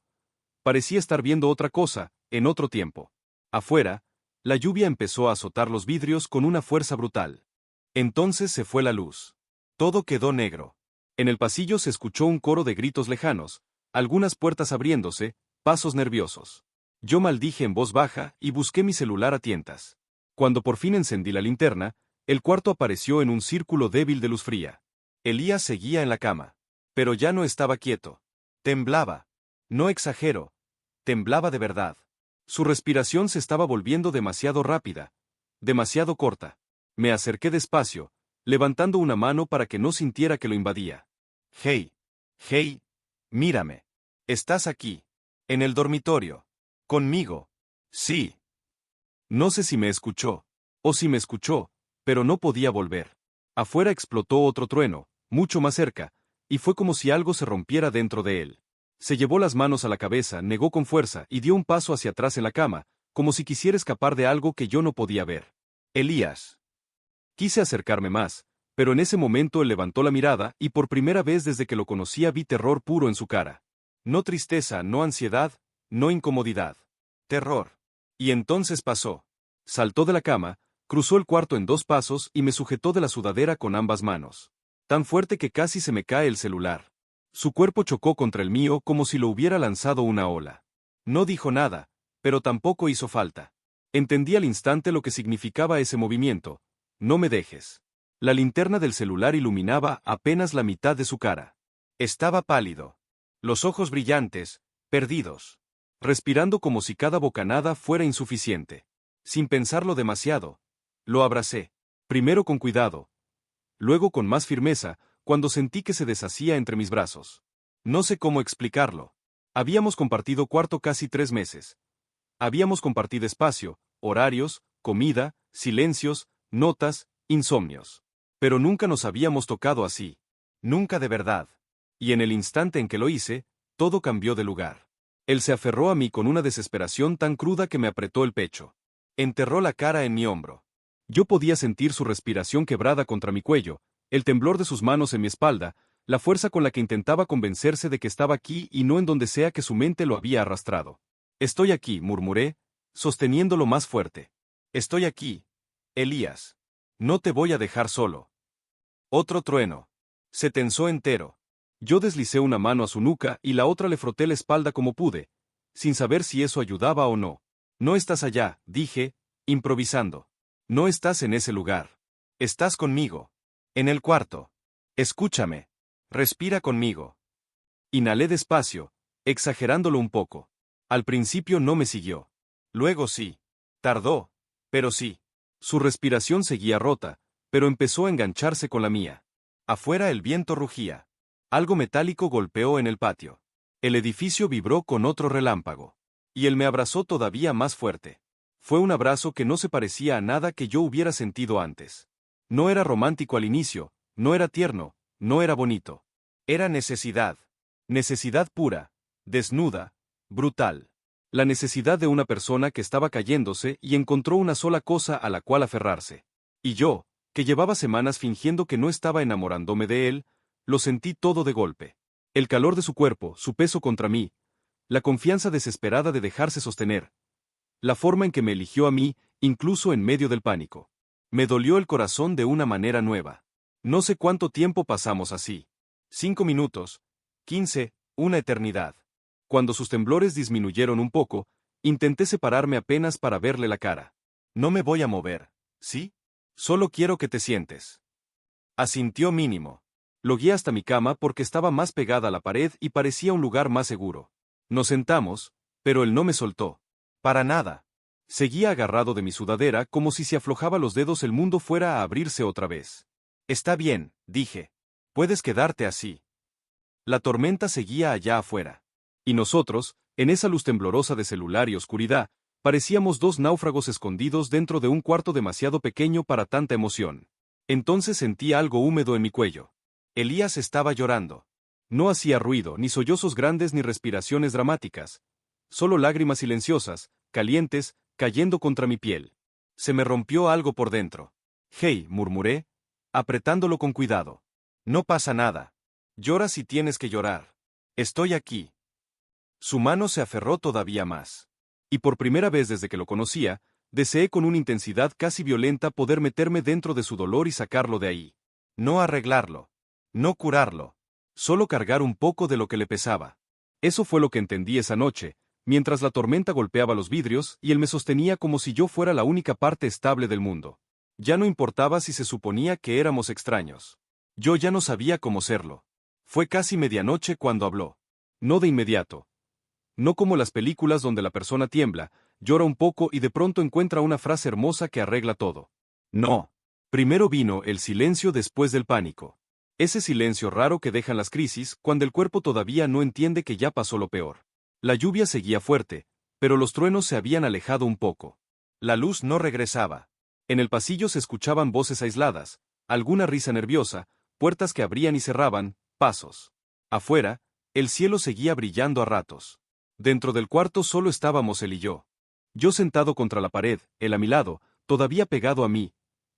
Parecía estar viendo otra cosa, en otro tiempo. Afuera, la lluvia empezó a azotar los vidrios con una fuerza brutal. Entonces se fue la luz. Todo quedó negro. En el pasillo se escuchó un coro de gritos lejanos, algunas puertas abriéndose, pasos nerviosos. Yo maldije en voz baja y busqué mi celular a tientas. Cuando por fin encendí la linterna, el cuarto apareció en un círculo débil de luz fría. Elías seguía en la cama. Pero ya no estaba quieto. Temblaba. No exagero. Temblaba de verdad. Su respiración se estaba volviendo demasiado rápida. Demasiado corta. Me acerqué despacio, levantando una mano para que no sintiera que lo invadía. Hey. Hey. Mírame. Estás aquí. En el dormitorio. Conmigo. Sí. No sé si me escuchó. O si me escuchó, pero no podía volver. Afuera explotó otro trueno, mucho más cerca, y fue como si algo se rompiera dentro de él. Se llevó las manos a la cabeza, negó con fuerza y dio un paso hacia atrás en la cama, como si quisiera escapar de algo que yo no podía ver. Elías. Quise acercarme más, pero en ese momento él levantó la mirada y por primera vez desde que lo conocía vi terror puro en su cara. No tristeza, no ansiedad, no incomodidad. Terror. Y entonces pasó. Saltó de la cama, cruzó el cuarto en 2 pasos y me sujetó de la sudadera con ambas manos. Tan fuerte que casi se me cae el celular. Su cuerpo chocó contra el mío como si lo hubiera lanzado una ola. No dijo nada, pero tampoco hizo falta. Entendí al instante lo que significaba ese movimiento. No me dejes. La linterna del celular iluminaba apenas la mitad de su cara. Estaba pálido. Los ojos brillantes, perdidos. Respirando como si cada bocanada fuera insuficiente. Sin pensarlo demasiado, lo abracé. Primero con cuidado, luego con más firmeza, cuando sentí que se deshacía entre mis brazos. No sé cómo explicarlo. Habíamos compartido cuarto casi 3 meses. Habíamos compartido espacio, horarios, comida, silencios, notas, insomnios. Pero nunca nos habíamos tocado así. Nunca de verdad. Y en el instante en que lo hice, todo cambió de lugar. Él se aferró a mí con una desesperación tan cruda que me apretó el pecho. Enterró la cara en mi hombro. Yo podía sentir su respiración quebrada contra mi cuello, el temblor de sus manos en mi espalda, la fuerza con la que intentaba convencerse de que estaba aquí y no en donde sea que su mente lo había arrastrado. Estoy aquí, murmuré, sosteniéndolo más fuerte. Estoy aquí, Elías. No te voy a dejar solo. Otro trueno. Se tensó entero. Yo deslicé una mano a su nuca y la otra le froté la espalda como pude, sin saber si eso ayudaba o no. No estás allá, dije, improvisando. No estás en ese lugar. Estás conmigo. En el cuarto. Escúchame. Respira conmigo. Inhalé despacio, exagerándolo un poco. Al principio no me siguió. Luego sí. Tardó, pero sí. Su respiración seguía rota, pero empezó a engancharse con la mía. Afuera el viento rugía. Algo metálico golpeó en el patio. El edificio vibró con otro relámpago. Y él me abrazó todavía más fuerte. Fue un abrazo que no se parecía a nada que yo hubiera sentido antes. No era romántico al inicio, no era tierno, no era bonito. Era necesidad. Necesidad pura, desnuda, brutal. La necesidad de una persona que estaba cayéndose y encontró una sola cosa a la cual aferrarse. Y yo, que llevaba semanas fingiendo que no estaba enamorándome de él, lo sentí todo de golpe. El calor de su cuerpo, su peso contra mí, la confianza desesperada de dejarse sostener. La forma en que me eligió a mí, incluso en medio del pánico. Me dolió el corazón de una manera nueva. No sé cuánto tiempo pasamos así. 5 minutos, 15, una eternidad. Cuando sus temblores disminuyeron un poco, intenté separarme apenas para verle la cara. No me voy a mover, ¿sí? Solo quiero que te sientes. Asintió mínimo. Lo guié hasta mi cama porque estaba más pegada a la pared y parecía un lugar más seguro. Nos sentamos, pero él no me soltó. Para nada. Seguía agarrado de mi sudadera como si se aflojaba los dedos el mundo fuera a abrirse otra vez. Está bien, dije. Puedes quedarte así. La tormenta seguía allá afuera. Y nosotros, en esa luz temblorosa de celular y oscuridad, parecíamos dos náufragos escondidos dentro de un cuarto demasiado pequeño para tanta emoción. Entonces sentí algo húmedo en mi cuello. Elías estaba llorando. No hacía ruido, ni sollozos grandes ni respiraciones dramáticas. Solo lágrimas silenciosas, calientes, cayendo contra mi piel. Se me rompió algo por dentro. Hey, murmuré, apretándolo con cuidado. No pasa nada. Llora si tienes que llorar. Estoy aquí. Su mano se aferró todavía más. Y por primera vez desde que lo conocía, deseé con una intensidad casi violenta poder meterme dentro de su dolor y sacarlo de ahí. No arreglarlo. No curarlo. Solo cargar un poco de lo que le pesaba. Eso fue lo que entendí esa noche, mientras la tormenta golpeaba los vidrios y él me sostenía como si yo fuera la única parte estable del mundo. Ya no importaba si se suponía que éramos extraños. Yo ya no sabía cómo serlo. Fue casi medianoche cuando habló. No de inmediato. No como las películas donde la persona tiembla, llora un poco y de pronto encuentra una frase hermosa que arregla todo. No. Primero vino el silencio después del pánico. Ese silencio raro que dejan las crisis cuando el cuerpo todavía no entiende que ya pasó lo peor. La lluvia seguía fuerte, pero los truenos se habían alejado un poco. La luz no regresaba. En el pasillo se escuchaban voces aisladas, alguna risa nerviosa, puertas que abrían y cerraban, pasos. Afuera, el cielo seguía brillando a ratos. Dentro del cuarto solo estábamos él y yo. Yo sentado contra la pared, él a mi lado, todavía pegado a mí,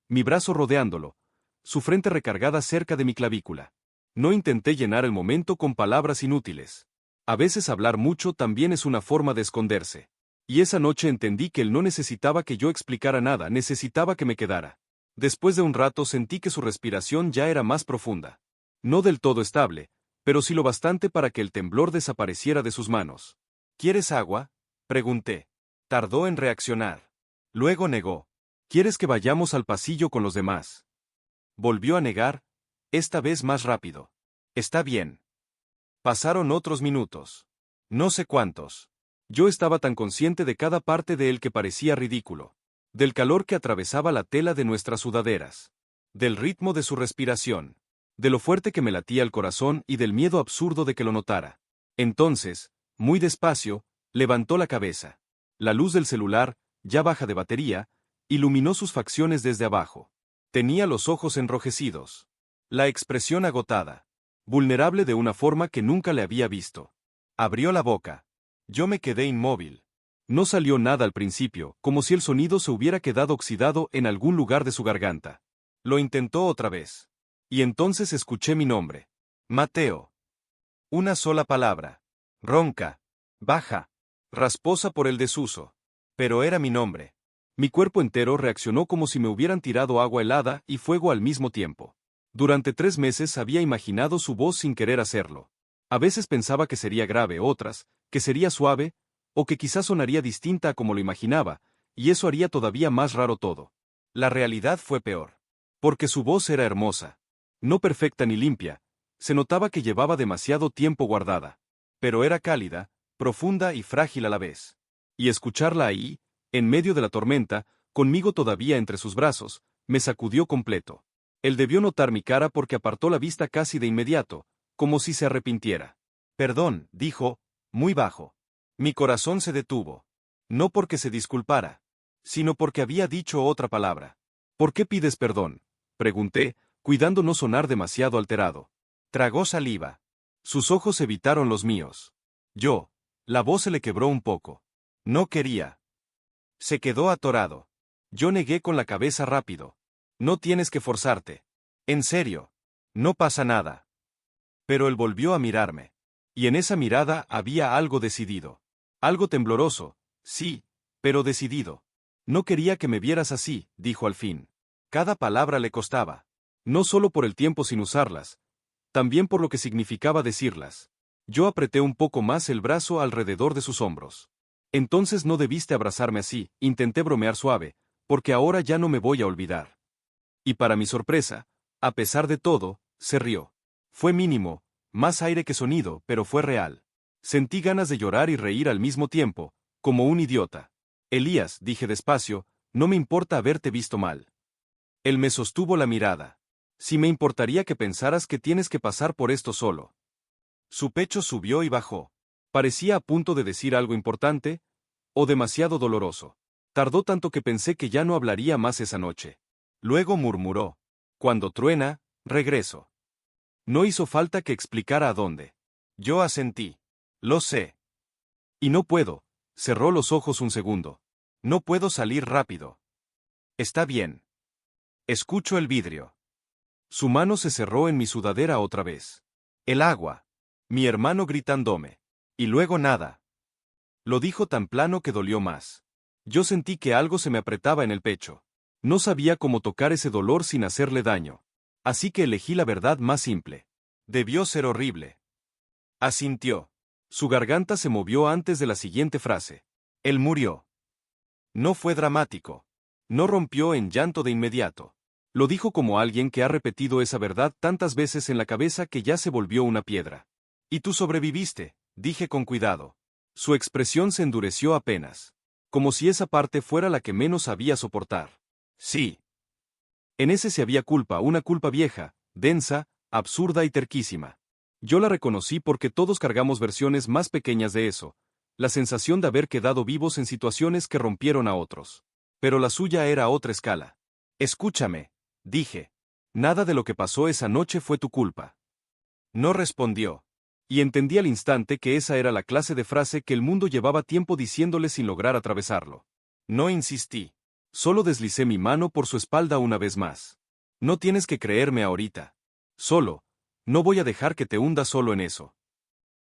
mi brazo rodeándolo, su frente recargada cerca de mi clavícula. No intenté llenar el momento con palabras inútiles. A veces hablar mucho también es una forma de esconderse. Y esa noche entendí que él no necesitaba que yo explicara nada, necesitaba que me quedara. Después de un rato sentí que su respiración ya era más profunda. No del todo estable, pero sí lo bastante para que el temblor desapareciera de sus manos. ¿Quieres agua?, pregunté. Tardó en reaccionar. Luego negó. ¿Quieres que vayamos al pasillo con los demás? Volvió a negar, esta vez más rápido. Está bien. Pasaron otros minutos. No sé cuántos. Yo estaba tan consciente de cada parte de él que parecía ridículo. Del calor que atravesaba la tela de nuestras sudaderas. Del ritmo de su respiración. De lo fuerte que me latía el corazón y del miedo absurdo de que lo notara. Entonces, muy despacio, levantó la cabeza. La luz del celular, ya baja de batería, iluminó sus facciones desde abajo. Tenía los ojos enrojecidos. La expresión agotada. Vulnerable de una forma que nunca le había visto. Abrió la boca. Yo me quedé inmóvil. No salió nada al principio, como si el sonido se hubiera quedado oxidado en algún lugar de su garganta. Lo intentó otra vez. Y entonces escuché mi nombre. Mateo. Una sola palabra. Ronca. Baja. Rasposa por el desuso. Pero era mi nombre. Mi cuerpo entero reaccionó como si me hubieran tirado agua helada y fuego al mismo tiempo. Durante 3 meses había imaginado su voz sin querer hacerlo. A veces pensaba que sería grave, otras, que sería suave, o que quizás sonaría distinta a como lo imaginaba, y eso haría todavía más raro todo. La realidad fue peor. Porque su voz era hermosa. No perfecta ni limpia, se notaba que llevaba demasiado tiempo guardada. Pero era cálida, profunda y frágil a la vez. Y escucharla ahí, en medio de la tormenta, conmigo todavía entre sus brazos, me sacudió completo. Él debió notar mi cara porque apartó la vista casi de inmediato, como si se arrepintiera. Perdón, dijo, muy bajo. Mi corazón se detuvo. No porque se disculpara, sino porque había dicho otra palabra. ¿Por qué pides perdón?, pregunté, cuidando no sonar demasiado alterado. Tragó saliva. Sus ojos evitaron los míos. La voz se le quebró un poco. No quería. Se quedó atorado. Yo negué con la cabeza rápido. No tienes que forzarte. En serio. No pasa nada. Pero él volvió a mirarme. Y en esa mirada había algo decidido. Algo tembloroso, sí, pero decidido. No quería que me vieras así, dijo al fin. Cada palabra le costaba. No solo por el tiempo sin usarlas, también por lo que significaba decirlas. Yo apreté un poco más el brazo alrededor de sus hombros. Entonces no debiste abrazarme así, intenté bromear suave, porque ahora ya no me voy a olvidar. Y para mi sorpresa, a pesar de todo, se rió. Fue mínimo, más aire que sonido, pero fue real. Sentí ganas de llorar y reír al mismo tiempo, como un idiota. Elías, dije despacio, no me importa haberte visto mal. Él me sostuvo la mirada. Sí me importaría que pensaras que tienes que pasar por esto solo. Su pecho subió y bajó. Parecía a punto de decir algo importante, o demasiado doloroso. Tardó tanto que pensé que ya no hablaría más esa noche. Luego murmuró. Cuando truena, regreso. No hizo falta que explicara a dónde. Yo asentí. Lo sé. Y no puedo. Cerró los ojos un segundo. No puedo salir rápido. Está bien. Escucho el vidrio. Su mano se cerró en mi sudadera otra vez. El agua. Mi hermano gritándome. Y luego nada. Lo dijo tan plano que dolió más. Yo sentí que algo se me apretaba en el pecho. No sabía cómo tocar ese dolor sin hacerle daño. Así que elegí la verdad más simple. Debió ser horrible. Asintió. Su garganta se movió antes de la siguiente frase. Él murió. No fue dramático. No rompió en llanto de inmediato. Lo dijo como alguien que ha repetido esa verdad tantas veces en la cabeza que ya se volvió una piedra. Y tú sobreviviste, dije con cuidado. Su expresión se endureció apenas. Como si esa parte fuera la que menos sabía soportar. Sí. En ese se había culpa, una culpa vieja, densa, absurda y terquísima. Yo la reconocí porque todos cargamos versiones más pequeñas de eso, la sensación de haber quedado vivos en situaciones que rompieron a otros. Pero la suya era a otra escala. Escúchame, dije. Nada de lo que pasó esa noche fue tu culpa. No respondió. Y entendí al instante que esa era la clase de frase que el mundo llevaba tiempo diciéndole sin lograr atravesarlo. No insistí. Solo deslicé mi mano por su espalda una vez más. No tienes que creerme ahorita. No voy a dejar que te hundas solo en eso.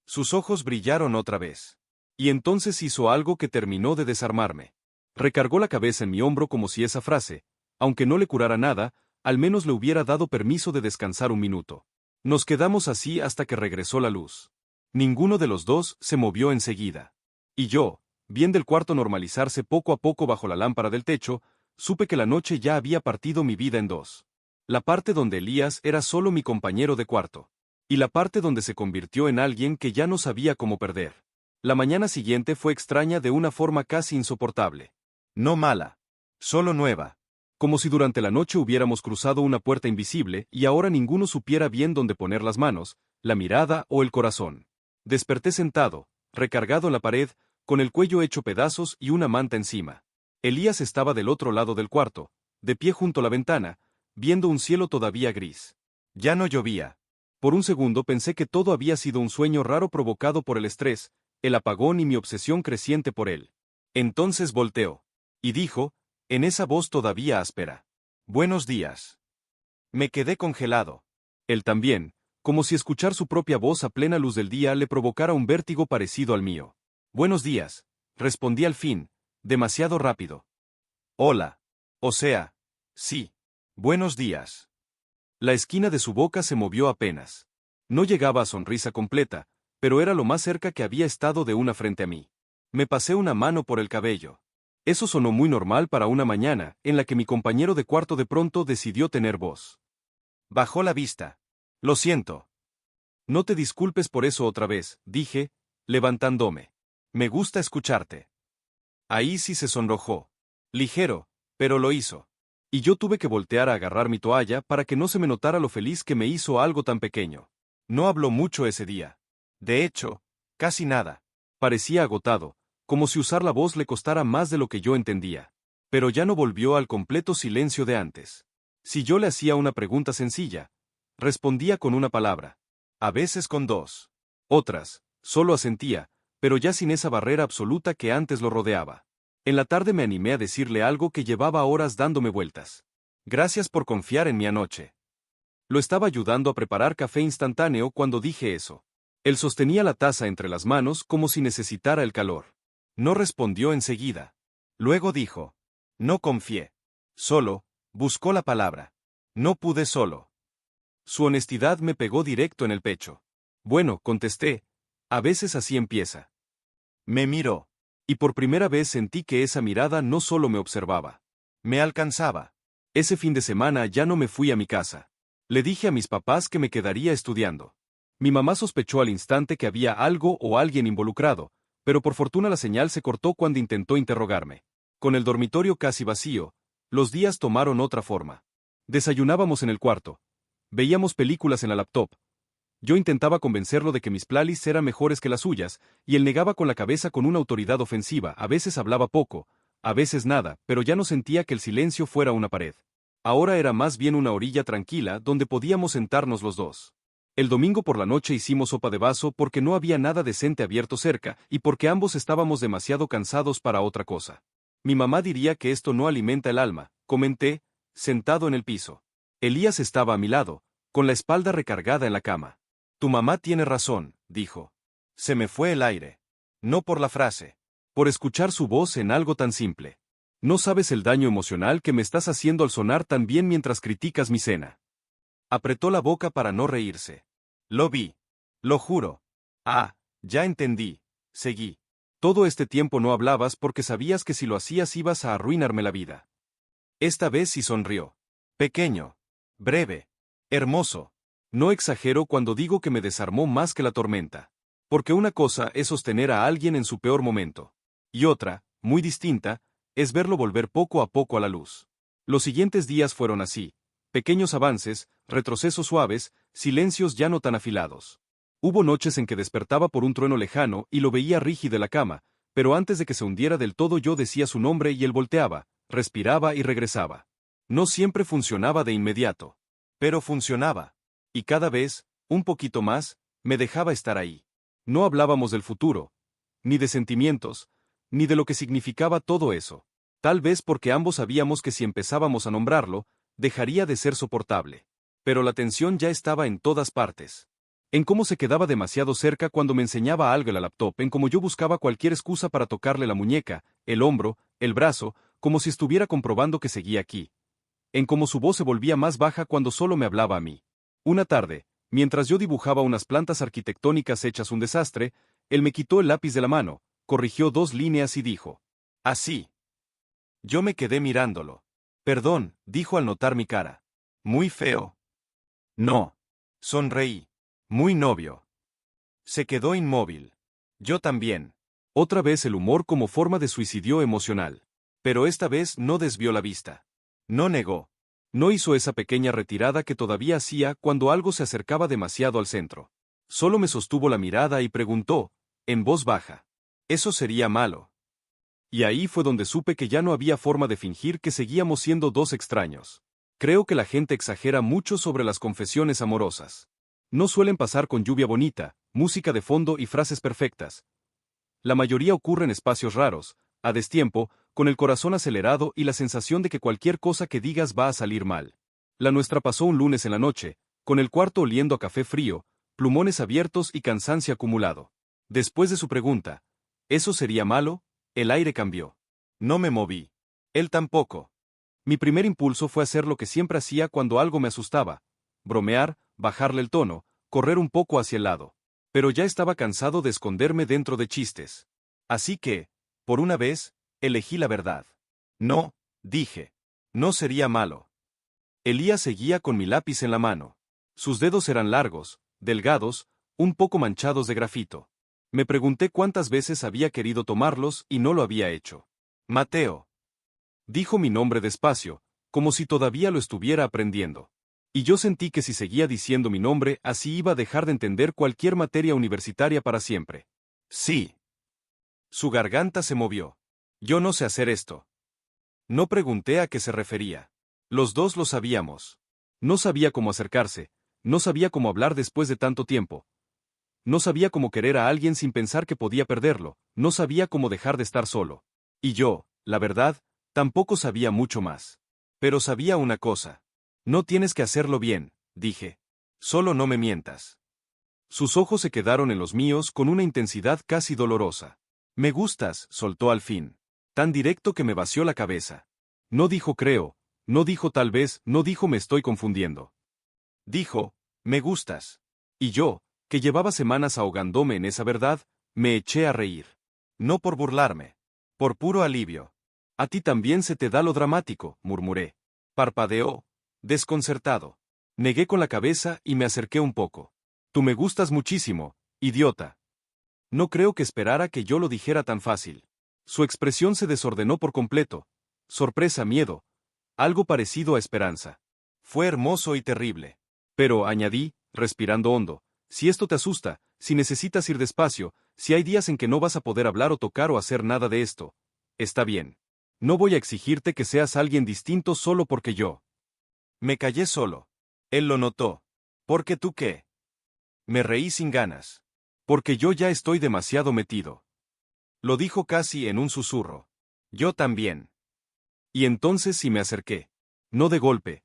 Sus ojos brillaron otra vez. Y entonces hizo algo que terminó de desarmarme. Recargó la cabeza en mi hombro como si esa frase, aunque no le curara nada, al menos le hubiera dado permiso de descansar un minuto. Nos quedamos así hasta que regresó la luz. Ninguno de los dos se movió enseguida. Y yo, Viendo el cuarto normalizarse poco a poco bajo la lámpara del techo, supe que la noche ya había partido mi vida en dos. La parte donde Elías era solo mi compañero de cuarto. Y la parte donde se convirtió en alguien que ya no sabía cómo perder. La mañana siguiente fue extraña de una forma casi insoportable. No mala. Solo nueva. Como si durante la noche hubiéramos cruzado una puerta invisible y ahora ninguno supiera bien dónde poner las manos, la mirada o el corazón. Desperté sentado, recargado en la pared, con el cuello hecho pedazos y una manta encima. Elías estaba del otro lado del cuarto, de pie junto a la ventana, viendo un cielo todavía gris. Ya no llovía. Por un segundo pensé que todo había sido un sueño raro provocado por el estrés, el apagón y mi obsesión creciente por él. Entonces volteó. Y dijo, en esa voz todavía áspera: «Buenos días». Me quedé congelado. Él también, como si escuchar su propia voz a plena luz del día le provocara un vértigo parecido al mío. «Buenos días», respondí al fin, demasiado rápido. «Hola. O sea, sí. Buenos días». La esquina de su boca se movió apenas. No llegaba a sonrisa completa, pero era lo más cerca que había estado de una frente a mí. Me pasé una mano por el cabello. Eso sonó muy normal para una mañana, en la que mi compañero de cuarto de pronto decidió tener voz. Bajó la vista. «Lo siento». «No te disculpes por eso otra vez», dije, levantándome. «Me gusta escucharte». Ahí sí se sonrojó. Ligero, pero lo hizo. Y yo tuve que voltear a agarrar mi toalla para que no se me notara lo feliz que me hizo algo tan pequeño. No habló mucho ese día. De hecho, casi nada. Parecía agotado, como si usar la voz le costara más de lo que yo entendía. Pero ya no volvió al completo silencio de antes. Si yo le hacía una pregunta sencilla, respondía con una palabra. A veces con dos. Otras, solo asentía, pero ya sin esa barrera absoluta que antes lo rodeaba. En la tarde me animé a decirle algo que llevaba horas dándome vueltas. «Gracias por confiar en mí anoche». Lo estaba ayudando a preparar café instantáneo cuando dije eso. Él sostenía la taza entre las manos como si necesitara el calor. No respondió enseguida. Luego dijo: «No confié. Solo, buscó la palabra. No pude solo». Su honestidad me pegó directo en el pecho. «Bueno», contesté, «a veces así empieza». Me miró. Y por primera vez sentí que esa mirada no solo me observaba. Me alcanzaba. Ese fin de semana ya no me fui a mi casa. Le dije a mis papás que me quedaría estudiando. Mi mamá sospechó al instante que había algo o alguien involucrado, pero por fortuna la señal se cortó cuando intentó interrogarme. Con el dormitorio casi vacío, los días tomaron otra forma. Desayunábamos en el cuarto. Veíamos películas en la laptop. Yo intentaba convencerlo de que mis playlists eran mejores que las suyas, y él negaba con la cabeza con una autoridad ofensiva. A veces hablaba poco, a veces nada, pero ya no sentía que el silencio fuera una pared. Ahora era más bien una orilla tranquila donde podíamos sentarnos los dos. El domingo por la noche hicimos sopa de vaso porque no había nada decente abierto cerca y porque ambos estábamos demasiado cansados para otra cosa. Mi mamá diría que esto no alimenta el alma, comenté, sentado en el piso. Elías estaba a mi lado, con la espalda recargada en la cama. «Tu mamá tiene razón», dijo. Se me fue el aire. No por la frase. Por escuchar su voz en algo tan simple. «No sabes el daño emocional que me estás haciendo al sonar tan bien mientras criticas mi cena». Apretó la boca para no reírse. «Lo vi. Lo juro». «Ah, ya entendí», seguí. «Todo este tiempo no hablabas porque sabías que si lo hacías ibas a arruinarme la vida». Esta vez sí sonrió. Pequeño. Breve. Hermoso. No exagero cuando digo que me desarmó más que la tormenta. Porque una cosa es sostener a alguien en su peor momento. Y otra, muy distinta, es verlo volver poco a poco a la luz. Los siguientes días fueron así. Pequeños avances, retrocesos suaves, silencios ya no tan afilados. Hubo noches en que despertaba por un trueno lejano y lo veía rígido en la cama, pero antes de que se hundiera del todo yo decía su nombre y él volteaba, respiraba y regresaba. No siempre funcionaba de inmediato. Pero funcionaba. Y cada vez, un poquito más, me dejaba estar ahí. No hablábamos del futuro, ni de sentimientos, ni de lo que significaba todo eso. Tal vez porque ambos sabíamos que si empezábamos a nombrarlo, dejaría de ser soportable. Pero la tensión ya estaba en todas partes. En cómo se quedaba demasiado cerca cuando me enseñaba algo en la laptop, en cómo yo buscaba cualquier excusa para tocarle la muñeca, el hombro, el brazo, como si estuviera comprobando que seguía aquí. En cómo su voz se volvía más baja cuando solo me hablaba a mí. Una tarde, mientras yo dibujaba unas plantas arquitectónicas hechas un desastre, él me quitó el lápiz de la mano, corrigió 2 líneas y dijo. Así. Yo me quedé mirándolo. Perdón, dijo al notar mi cara. Muy feo. No. Sonreí. Muy novio. Se quedó inmóvil. Yo también. Otra vez el humor como forma de suicidio emocional. Pero esta vez no desvió la vista. No negó. No hizo esa pequeña retirada que todavía hacía cuando algo se acercaba demasiado al centro. Solo me sostuvo la mirada y preguntó, en voz baja. ¿Eso sería malo? Y ahí fue donde supe que ya no había forma de fingir que seguíamos siendo dos extraños. Creo que la gente exagera mucho sobre las confesiones amorosas. No suelen pasar con lluvia bonita, música de fondo y frases perfectas. La mayoría ocurre en espacios raros, a destiempo, con el corazón acelerado y la sensación de que cualquier cosa que digas va a salir mal. La nuestra pasó un lunes en la noche, con el cuarto oliendo a café frío, plumones abiertos y cansancio acumulado. Después de su pregunta, ¿eso sería malo? El aire cambió. No me moví. Él tampoco. Mi primer impulso fue hacer lo que siempre hacía cuando algo me asustaba: bromear, bajarle el tono, correr un poco hacia el lado. Pero ya estaba cansado de esconderme dentro de chistes. Así que, por una vez, elegí la verdad. No, dije. No sería malo. Elías seguía con mi lápiz en la mano. Sus dedos eran largos, delgados, un poco manchados de grafito. Me pregunté cuántas veces había querido tomarlos y no lo había hecho. Mateo. Dijo mi nombre despacio, como si todavía lo estuviera aprendiendo. Y yo sentí que si seguía diciendo mi nombre, así iba a dejar de entender cualquier materia universitaria para siempre. Sí. Su garganta se movió. Yo no sé hacer esto. No pregunté a qué se refería. Los dos lo sabíamos. No sabía cómo acercarse, no sabía cómo hablar después de tanto tiempo. No sabía cómo querer a alguien sin pensar que podía perderlo, no sabía cómo dejar de estar solo. Y yo, la verdad, tampoco sabía mucho más. Pero sabía una cosa. No tienes que hacerlo bien, dije. Solo no me mientas. Sus ojos se quedaron en los míos con una intensidad casi dolorosa. Me gustas, soltó al fin. Tan directo que me vació la cabeza. No dijo creo, no dijo tal vez, no dijo me estoy confundiendo. Dijo, me gustas. Y yo, que llevaba semanas ahogándome en esa verdad, me eché a reír. No por burlarme. Por puro alivio. A ti también se te da lo dramático, murmuré. Parpadeó, desconcertado. Negué con la cabeza y me acerqué un poco. Tú me gustas muchísimo, idiota. No creo que esperara que yo lo dijera tan fácil. Su expresión se desordenó por completo. Sorpresa, miedo. Algo parecido a esperanza. Fue hermoso y terrible. Pero, añadí, respirando hondo, si esto te asusta, si necesitas ir despacio, si hay días en que no vas a poder hablar o tocar o hacer nada de esto, está bien. No voy a exigirte que seas alguien distinto solo porque yo. Me callé solo. Él lo notó. ¿Por qué tú qué? Me reí sin ganas. Porque yo ya estoy demasiado metido. Lo dijo casi en un susurro. Yo también. Y entonces sí me acerqué. No de golpe.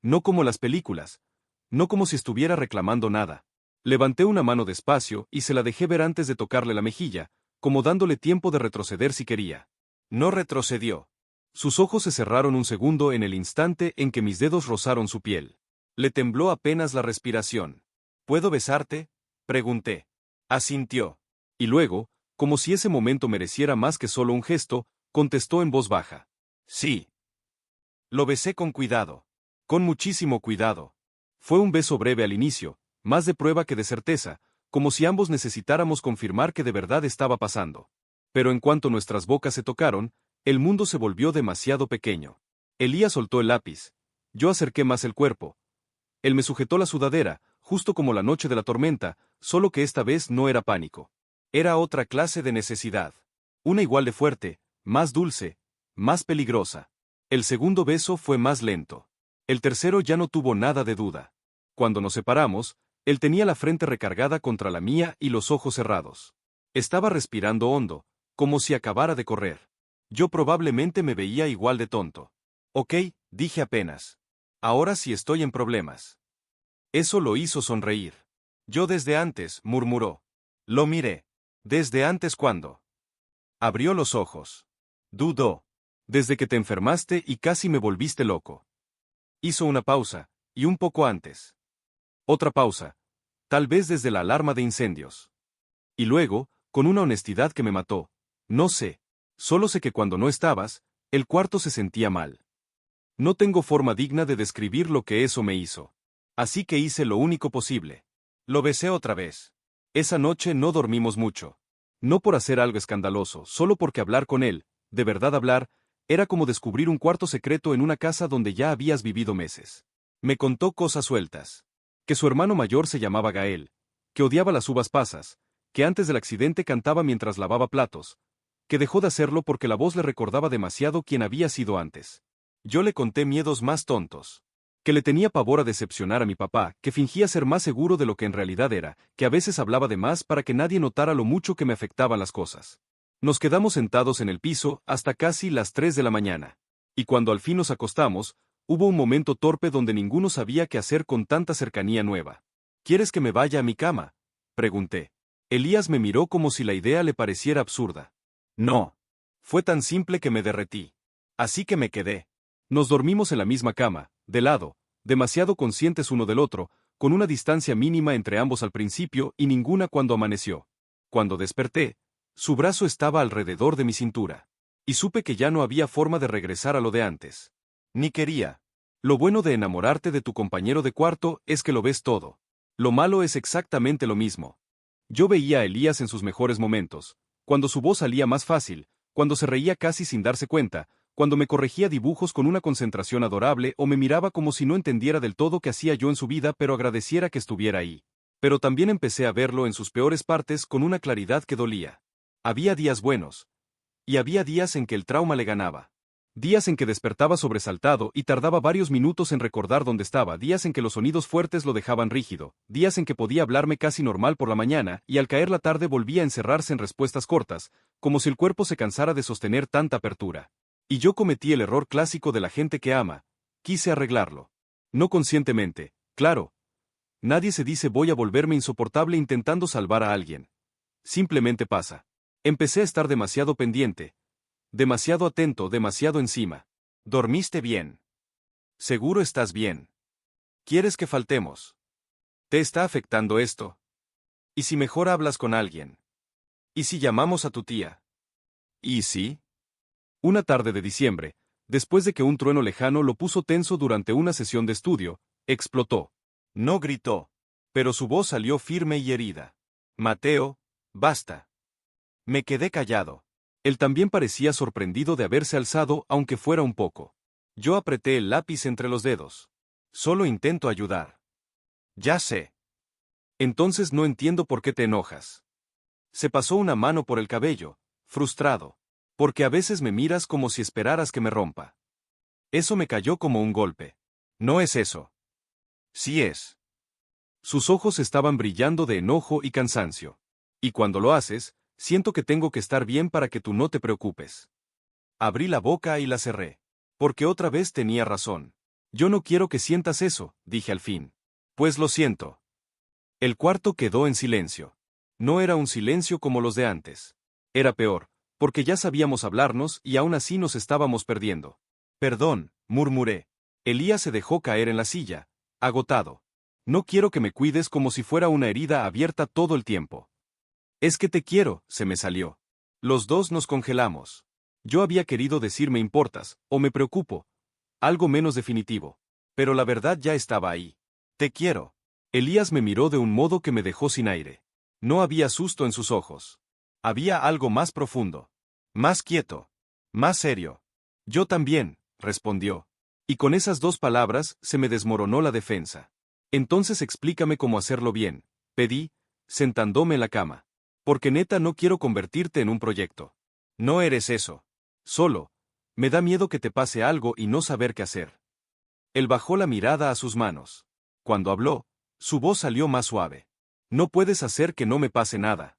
No como las películas. No como si estuviera reclamando nada. Levanté una mano despacio y se la dejé ver antes de tocarle la mejilla, como dándole tiempo de retroceder si quería. No retrocedió. Sus ojos se cerraron un segundo en el instante en que mis dedos rozaron su piel. Le tembló apenas la respiración. ¿Puedo besarte? Pregunté. Asintió. Y luego, como si ese momento mereciera más que solo un gesto, contestó en voz baja. Sí. Lo besé con cuidado. Con muchísimo cuidado. Fue un beso breve al inicio, más de prueba que de certeza, como si ambos necesitáramos confirmar que de verdad estaba pasando. Pero en cuanto nuestras bocas se tocaron, el mundo se volvió demasiado pequeño. Elías soltó el lápiz. Yo acerqué más el cuerpo. Él me sujetó la sudadera, justo como la noche de la tormenta, solo que esta vez no era pánico. Era otra clase de necesidad. Una igual de fuerte, más dulce, más peligrosa. El segundo beso fue más lento. El tercero ya no tuvo nada de duda. Cuando nos separamos, él tenía la frente recargada contra la mía y los ojos cerrados. Estaba respirando hondo, como si acabara de correr. Yo probablemente me veía igual de tonto. Ok, dije apenas. Ahora sí estoy en problemas. Eso lo hizo sonreír. Yo desde antes, murmuró. Lo miré. ¿Desde antes cuándo? Abrió los ojos. Dudó. Desde que te enfermaste y casi me volviste loco. Hizo una pausa, y un poco antes. Otra pausa. Tal vez desde la alarma de incendios. Y luego, con una honestidad que me mató, No sé. Solo sé que cuando no estabas, el cuarto se sentía mal. No tengo forma digna de describir lo que eso me hizo. Así que hice lo único posible. Lo besé otra vez. Esa noche no dormimos mucho. No por hacer algo escandaloso, solo porque hablar con él, de verdad hablar, era como descubrir un cuarto secreto en una casa donde ya habías vivido meses. Me contó cosas sueltas. Que su hermano mayor se llamaba Gael, que odiaba las uvas pasas, que antes del accidente cantaba mientras lavaba platos, que dejó de hacerlo porque la voz le recordaba demasiado quién había sido antes. Yo le conté miedos más tontos. Que le tenía pavor a decepcionar a mi papá, que fingía ser más seguro de lo que en realidad era, que a veces hablaba de más para que nadie notara lo mucho que me afectaban las cosas. Nos quedamos sentados en el piso hasta casi las 3 de la mañana. Y cuando al fin nos acostamos, hubo un momento torpe donde ninguno sabía qué hacer con tanta cercanía nueva. ¿Quieres que me vaya a mi cama?, pregunté. Elías me miró como si la idea le pareciera absurda. No. Fue tan simple que me derretí. Así que me quedé. Nos dormimos en la misma cama, de lado, demasiado conscientes uno del otro, con una distancia mínima entre ambos al principio y ninguna cuando amaneció. Cuando desperté, su brazo estaba alrededor de mi cintura. Y supe que ya no había forma de regresar a lo de antes. Ni quería. Lo bueno de enamorarte de tu compañero de cuarto es que lo ves todo. Lo malo es exactamente lo mismo. Yo veía a Elías en sus mejores momentos, cuando su voz salía más fácil, cuando se reía casi sin darse cuenta, cuando me corregía dibujos con una concentración adorable o me miraba como si no entendiera del todo qué hacía yo en su vida pero agradeciera que estuviera ahí. Pero también empecé a verlo en sus peores partes con una claridad que dolía. Había días buenos. Y había días en que el trauma le ganaba. Días en que despertaba sobresaltado y tardaba varios minutos en recordar dónde estaba, días en que los sonidos fuertes lo dejaban rígido, días en que podía hablarme casi normal por la mañana y al caer la tarde volvía a encerrarse en respuestas cortas, como si el cuerpo se cansara de sostener tanta apertura. Y yo cometí el error clásico de la gente que ama. Quise arreglarlo. No conscientemente, claro. Nadie se dice voy a volverme insoportable intentando salvar a alguien. Simplemente pasa. Empecé a estar demasiado pendiente. Demasiado atento, demasiado encima. ¿Dormiste bien? ¿Seguro estás bien? ¿Quieres que faltemos? ¿Te está afectando esto? ¿Y si mejor hablas con alguien? ¿Y si llamamos a tu tía? ¿Y si? Una tarde de diciembre, después de que un trueno lejano lo puso tenso durante una sesión de estudio, explotó. No gritó, pero su voz salió firme y herida. Mateo, basta. Me quedé callado. Él también parecía sorprendido de haberse alzado, aunque fuera un poco. Yo apreté el lápiz entre los dedos. Solo intento ayudar. Ya sé. Entonces no entiendo por qué te enojas. Se pasó una mano por el cabello, frustrado. Porque a veces me miras como si esperaras que me rompa. Eso me cayó como un golpe. No es eso. Sí es. Sus ojos estaban brillando de enojo y cansancio. Y cuando lo haces, siento que tengo que estar bien para que tú no te preocupes. Abrí la boca y la cerré. Porque otra vez tenía razón. Yo no quiero que sientas eso, dije al fin. Pues lo siento. El cuarto quedó en silencio. No era un silencio como los de antes. Era peor, porque ya sabíamos hablarnos y aún así nos estábamos perdiendo. Perdón, murmuré. Elías se dejó caer en la silla, agotado. No quiero que me cuides como si fuera una herida abierta todo el tiempo. Es que te quiero, se me salió. Los dos nos congelamos. Yo había querido decir me importas, o me preocupo. Algo menos definitivo. Pero la verdad ya estaba ahí. Te quiero. Elías me miró de un modo que me dejó sin aire. No había susto en sus ojos. Había algo más profundo. Más quieto. Más serio. Yo también, respondió. Y con esas dos palabras se me desmoronó la defensa. Entonces explícame cómo hacerlo bien, pedí, sentándome en la cama. Porque neta no quiero convertirte en un proyecto. No eres eso. Solo, me da miedo que te pase algo y no saber qué hacer. Él bajó la mirada a sus manos. Cuando habló, su voz salió más suave. No puedes hacer que no me pase nada.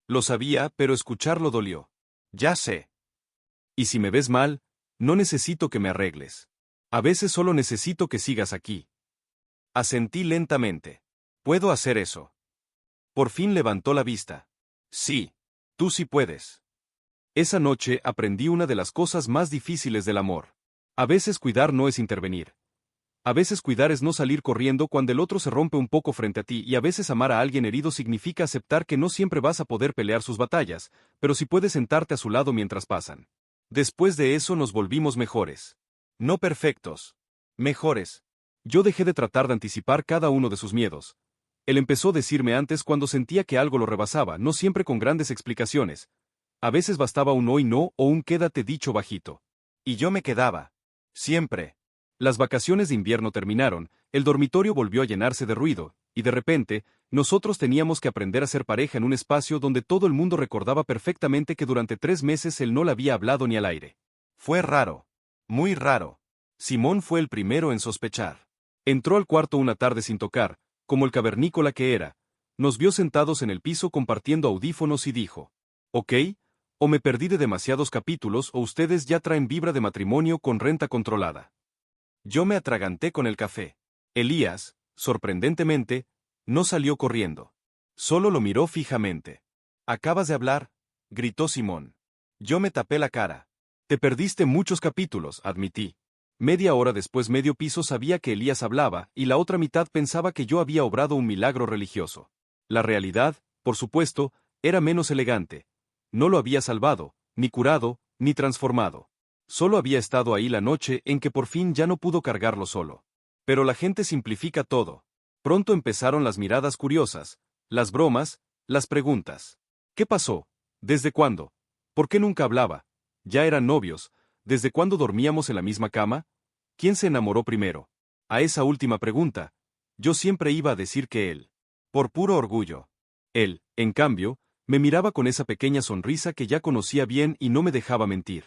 Lo sabía, pero escucharlo dolió. Ya sé. Y si me ves mal, no necesito que me arregles. A veces solo necesito que sigas aquí. Asentí lentamente. ¿Puedo hacer eso? Por fin levantó la vista. Sí. Tú sí puedes. Esa noche aprendí una de las cosas más difíciles del amor. A veces cuidar no es intervenir. A veces cuidar es no salir corriendo cuando el otro se rompe un poco frente a ti, y a veces amar a alguien herido significa aceptar que no siempre vas a poder pelear sus batallas, pero sí puedes sentarte a su lado mientras pasan. Después de eso nos volvimos mejores. No perfectos. Mejores. Yo dejé de tratar de anticipar cada uno de sus miedos. Él empezó a decirme antes cuando sentía que algo lo rebasaba, no siempre con grandes explicaciones. A veces bastaba un hoy no o un quédate dicho bajito. Y yo me quedaba. Siempre. Las vacaciones de invierno terminaron, el dormitorio volvió a llenarse de ruido, y de repente, nosotros teníamos que aprender a ser pareja en un espacio donde todo el mundo recordaba perfectamente que durante 3 meses él no le había hablado ni al aire. Fue raro. Muy raro. Simón fue el primero en sospechar. Entró al cuarto una tarde sin tocar, como el cavernícola que era. Nos vio sentados en el piso compartiendo audífonos y dijo: «Ok, o me perdí de demasiados capítulos o ustedes ya traen vibra de matrimonio con renta controlada». Yo me atraganté con el café. Elías, sorprendentemente, no salió corriendo. Solo lo miró fijamente. «¿Acabas de hablar?», gritó Simón. Yo me tapé la cara. «Te perdiste muchos capítulos», admití. Media hora después medio piso sabía que Elías hablaba, y la otra mitad pensaba que yo había obrado un milagro religioso. La realidad, por supuesto, era menos elegante. No lo había salvado, ni curado, ni transformado. Solo había estado ahí la noche en que por fin ya no pudo cargarlo solo. Pero la gente simplifica todo. Pronto empezaron las miradas curiosas, las bromas, las preguntas. ¿Qué pasó? ¿Desde cuándo? ¿Por qué nunca hablaba? ¿Ya eran novios? ¿Desde cuándo dormíamos en la misma cama? ¿Quién se enamoró primero? A esa última pregunta, yo siempre iba a decir que él. Por puro orgullo. Él, en cambio, me miraba con esa pequeña sonrisa que ya conocía bien y no me dejaba mentir.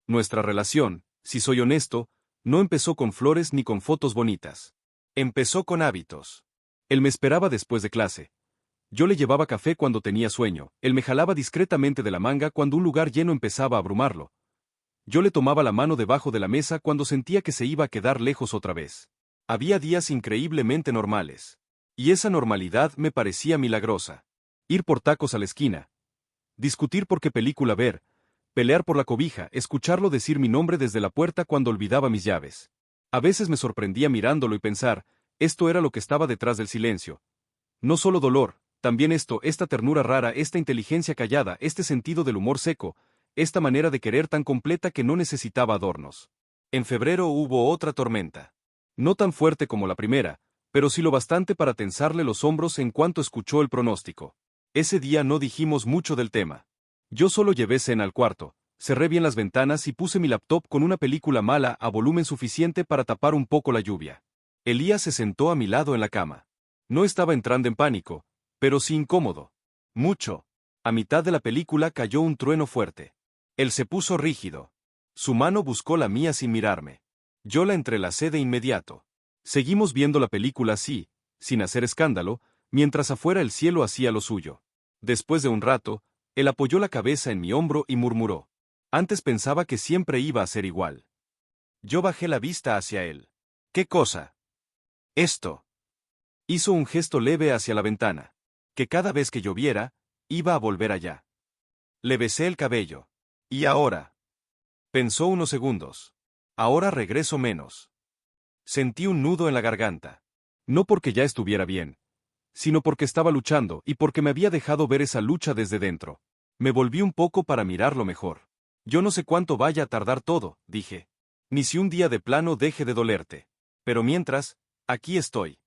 Nuestra relación, si soy honesto, no empezó con flores ni con fotos bonitas. Empezó con hábitos. Él me esperaba después de clase. Yo le llevaba café cuando tenía sueño, él me jalaba discretamente de la manga cuando un lugar lleno empezaba a abrumarlo. Yo le tomaba la mano debajo de la mesa cuando sentía que se iba a quedar lejos otra vez. Había días increíblemente normales. Y esa normalidad me parecía milagrosa. Ir por tacos a la esquina. Discutir por qué película ver. Pelear por la cobija, escucharlo decir mi nombre desde la puerta cuando olvidaba mis llaves. A veces me sorprendía mirándolo y pensar, esto era lo que estaba detrás del silencio. No solo dolor, también esto, esta ternura rara, esta inteligencia callada, este sentido del humor seco, esta manera de querer tan completa que no necesitaba adornos. En febrero hubo otra tormenta. No tan fuerte como la primera, pero sí lo bastante para tensarle los hombros en cuanto escuchó el pronóstico. Ese día no dijimos mucho del tema. Yo solo llevé cena al cuarto, cerré bien las ventanas y puse mi laptop con una película mala a volumen suficiente para tapar un poco la lluvia. Elías se sentó a mi lado en la cama. No estaba entrando en pánico, pero sí incómodo. Mucho. A mitad de la película cayó un trueno fuerte. Él se puso rígido. Su mano buscó la mía sin mirarme. Yo la entrelacé de inmediato. Seguimos viendo la película así, sin hacer escándalo, mientras afuera el cielo hacía lo suyo. Después de un rato, él apoyó la cabeza en mi hombro y murmuró: «Antes pensaba que siempre iba a ser igual». Yo bajé la vista hacia él. «¿Qué cosa?» «Esto». Hizo un gesto leve hacia la ventana. Que cada vez que lloviera, iba a volver allá. Le besé el cabello. «¿Y ahora?» Pensó unos segundos. «Ahora regreso menos». Sentí un nudo en la garganta. No porque ya estuviera bien, sino porque estaba luchando y porque me había dejado ver esa lucha desde dentro. Me volví un poco para mirarlo mejor. «Yo no sé cuánto vaya a tardar todo», dije. «Ni si un día de plano deje de dolerte. Pero mientras, aquí estoy».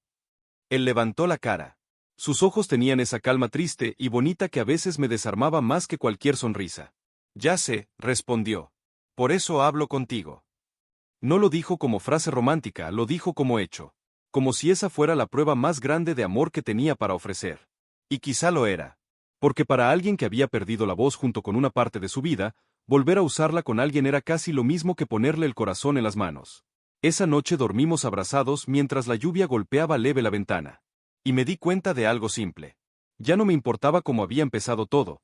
Él levantó la cara. Sus ojos tenían esa calma triste y bonita que a veces me desarmaba más que cualquier sonrisa. «Ya sé», respondió. «Por eso hablo contigo». No lo dijo como frase romántica, lo dijo como hecho. Como si esa fuera la prueba más grande de amor que tenía para ofrecer. Y quizá lo era. Porque para alguien que había perdido la voz junto con una parte de su vida, volver a usarla con alguien era casi lo mismo que ponerle el corazón en las manos. Esa noche dormimos abrazados mientras la lluvia golpeaba leve la ventana. Y me di cuenta de algo simple. Ya no me importaba cómo había empezado todo.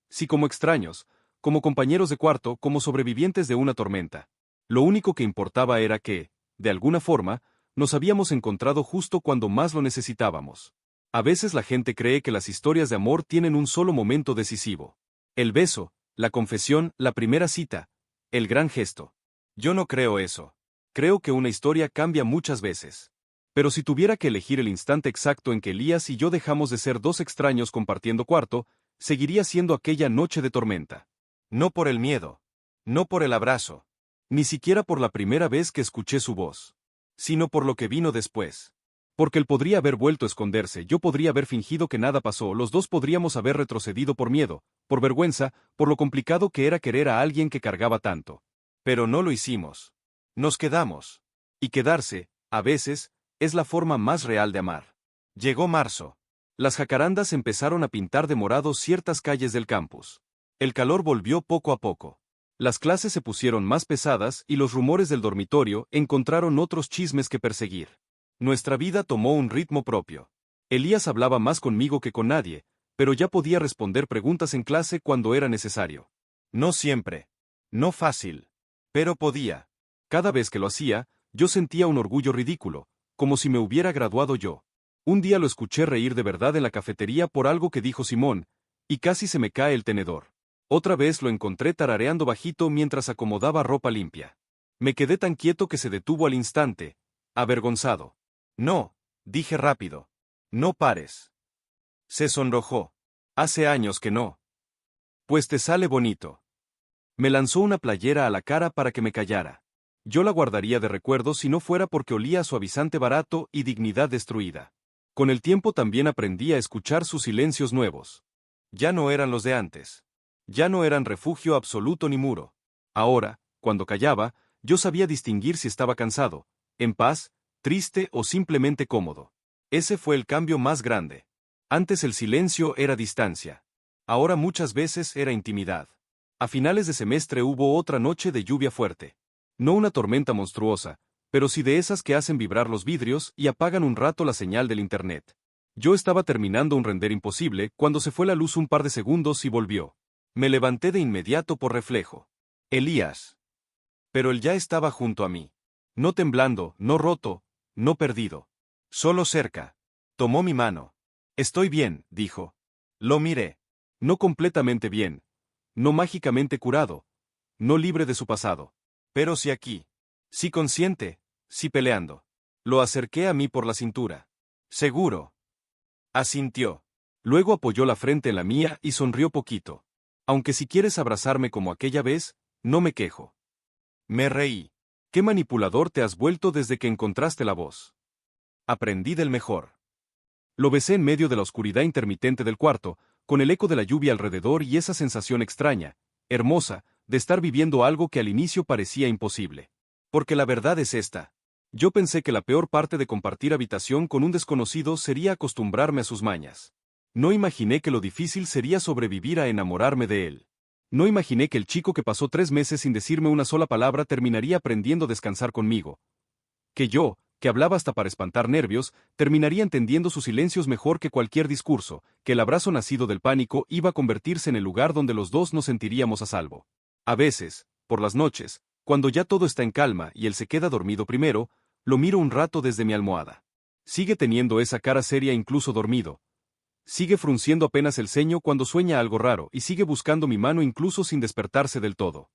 Si como extraños, como compañeros de cuarto, como sobrevivientes de una tormenta. Lo único que importaba era que, de alguna forma, nos habíamos encontrado justo cuando más lo necesitábamos. A veces la gente cree que las historias de amor tienen un solo momento decisivo. El beso, la confesión, la primera cita, el gran gesto. Yo no creo eso. Creo que una historia cambia muchas veces. Pero si tuviera que elegir el instante exacto en que Elías y yo dejamos de ser dos extraños compartiendo cuarto, seguiría siendo aquella noche de tormenta. No por el miedo. No por el abrazo. Ni siquiera por la primera vez que escuché su voz. Sino por lo que vino después. Porque él podría haber vuelto a esconderse, yo podría haber fingido que nada pasó, los dos podríamos haber retrocedido por miedo, por vergüenza, por lo complicado que era querer a alguien que cargaba tanto. Pero no lo hicimos. Nos quedamos. Y quedarse, a veces, es la forma más real de amar. Llegó marzo. Las jacarandas empezaron a pintar de morado ciertas calles del campus. El calor volvió poco a poco. Las clases se pusieron más pesadas y los rumores del dormitorio encontraron otros chismes que perseguir. Nuestra vida tomó un ritmo propio. Elías hablaba más conmigo que con nadie, pero ya podía responder preguntas en clase cuando era necesario. No siempre. No fácil. Pero podía. Cada vez que lo hacía, yo sentía un orgullo ridículo, como si me hubiera graduado yo. Un día lo escuché reír de verdad en la cafetería por algo que dijo Simón, y casi se me cae el tenedor. Otra vez lo encontré tarareando bajito mientras acomodaba ropa limpia. Me quedé tan quieto que se detuvo al instante, avergonzado. No, dije rápido. No pares. Se sonrojó. Hace años que no. Pues te sale bonito. Me lanzó una playera a la cara para que me callara. Yo la guardaría de recuerdo si no fuera porque olía a suavizante barato y dignidad destruida. Con el tiempo también aprendí a escuchar sus silencios nuevos. Ya no eran los de antes. Ya no eran refugio absoluto ni muro. Ahora, cuando callaba, yo sabía distinguir si estaba cansado, en paz, triste o simplemente cómodo. Ese fue el cambio más grande. Antes el silencio era distancia. Ahora muchas veces era intimidad. A finales de semestre hubo otra noche de lluvia fuerte. No una tormenta monstruosa, pero sí de esas que hacen vibrar los vidrios y apagan un rato la señal del internet. Yo estaba terminando un render imposible cuando se fue la luz un par de segundos y volvió. Me levanté de inmediato por reflejo. Elías. Pero él ya estaba junto a mí. No temblando, no roto, no perdido. Solo cerca. Tomó mi mano. Estoy bien, dijo. Lo miré. No completamente bien. No mágicamente curado. No libre de su pasado. Pero sí aquí. Sí consciente, sí peleando. Lo acerqué a mí por la cintura. Seguro. Asintió. Luego apoyó la frente en la mía y sonrió poquito. Aunque si quieres abrazarme como aquella vez, no me quejo. Me reí. ¿Qué manipulador te has vuelto desde que encontraste la voz? Aprendí del mejor. Lo besé en medio de la oscuridad intermitente del cuarto, con el eco de la lluvia alrededor y esa sensación extraña, hermosa, de estar viviendo algo que al inicio parecía imposible. Porque la verdad es esta. Yo pensé que la peor parte de compartir habitación con un desconocido sería acostumbrarme a sus mañas. No imaginé que lo difícil sería sobrevivir a enamorarme de él. No imaginé que el chico que pasó 3 meses sin decirme una sola palabra terminaría aprendiendo a descansar conmigo. Que yo, que hablaba hasta para espantar nervios, terminaría entendiendo sus silencios mejor que cualquier discurso, que el abrazo nacido del pánico iba a convertirse en el lugar donde los dos nos sentiríamos a salvo. A veces, por las noches, cuando ya todo está en calma y él se queda dormido primero, lo miro un rato desde mi almohada. Sigue teniendo esa cara seria incluso dormido. Sigue frunciendo apenas el ceño cuando sueña algo raro y sigue buscando mi mano incluso sin despertarse del todo.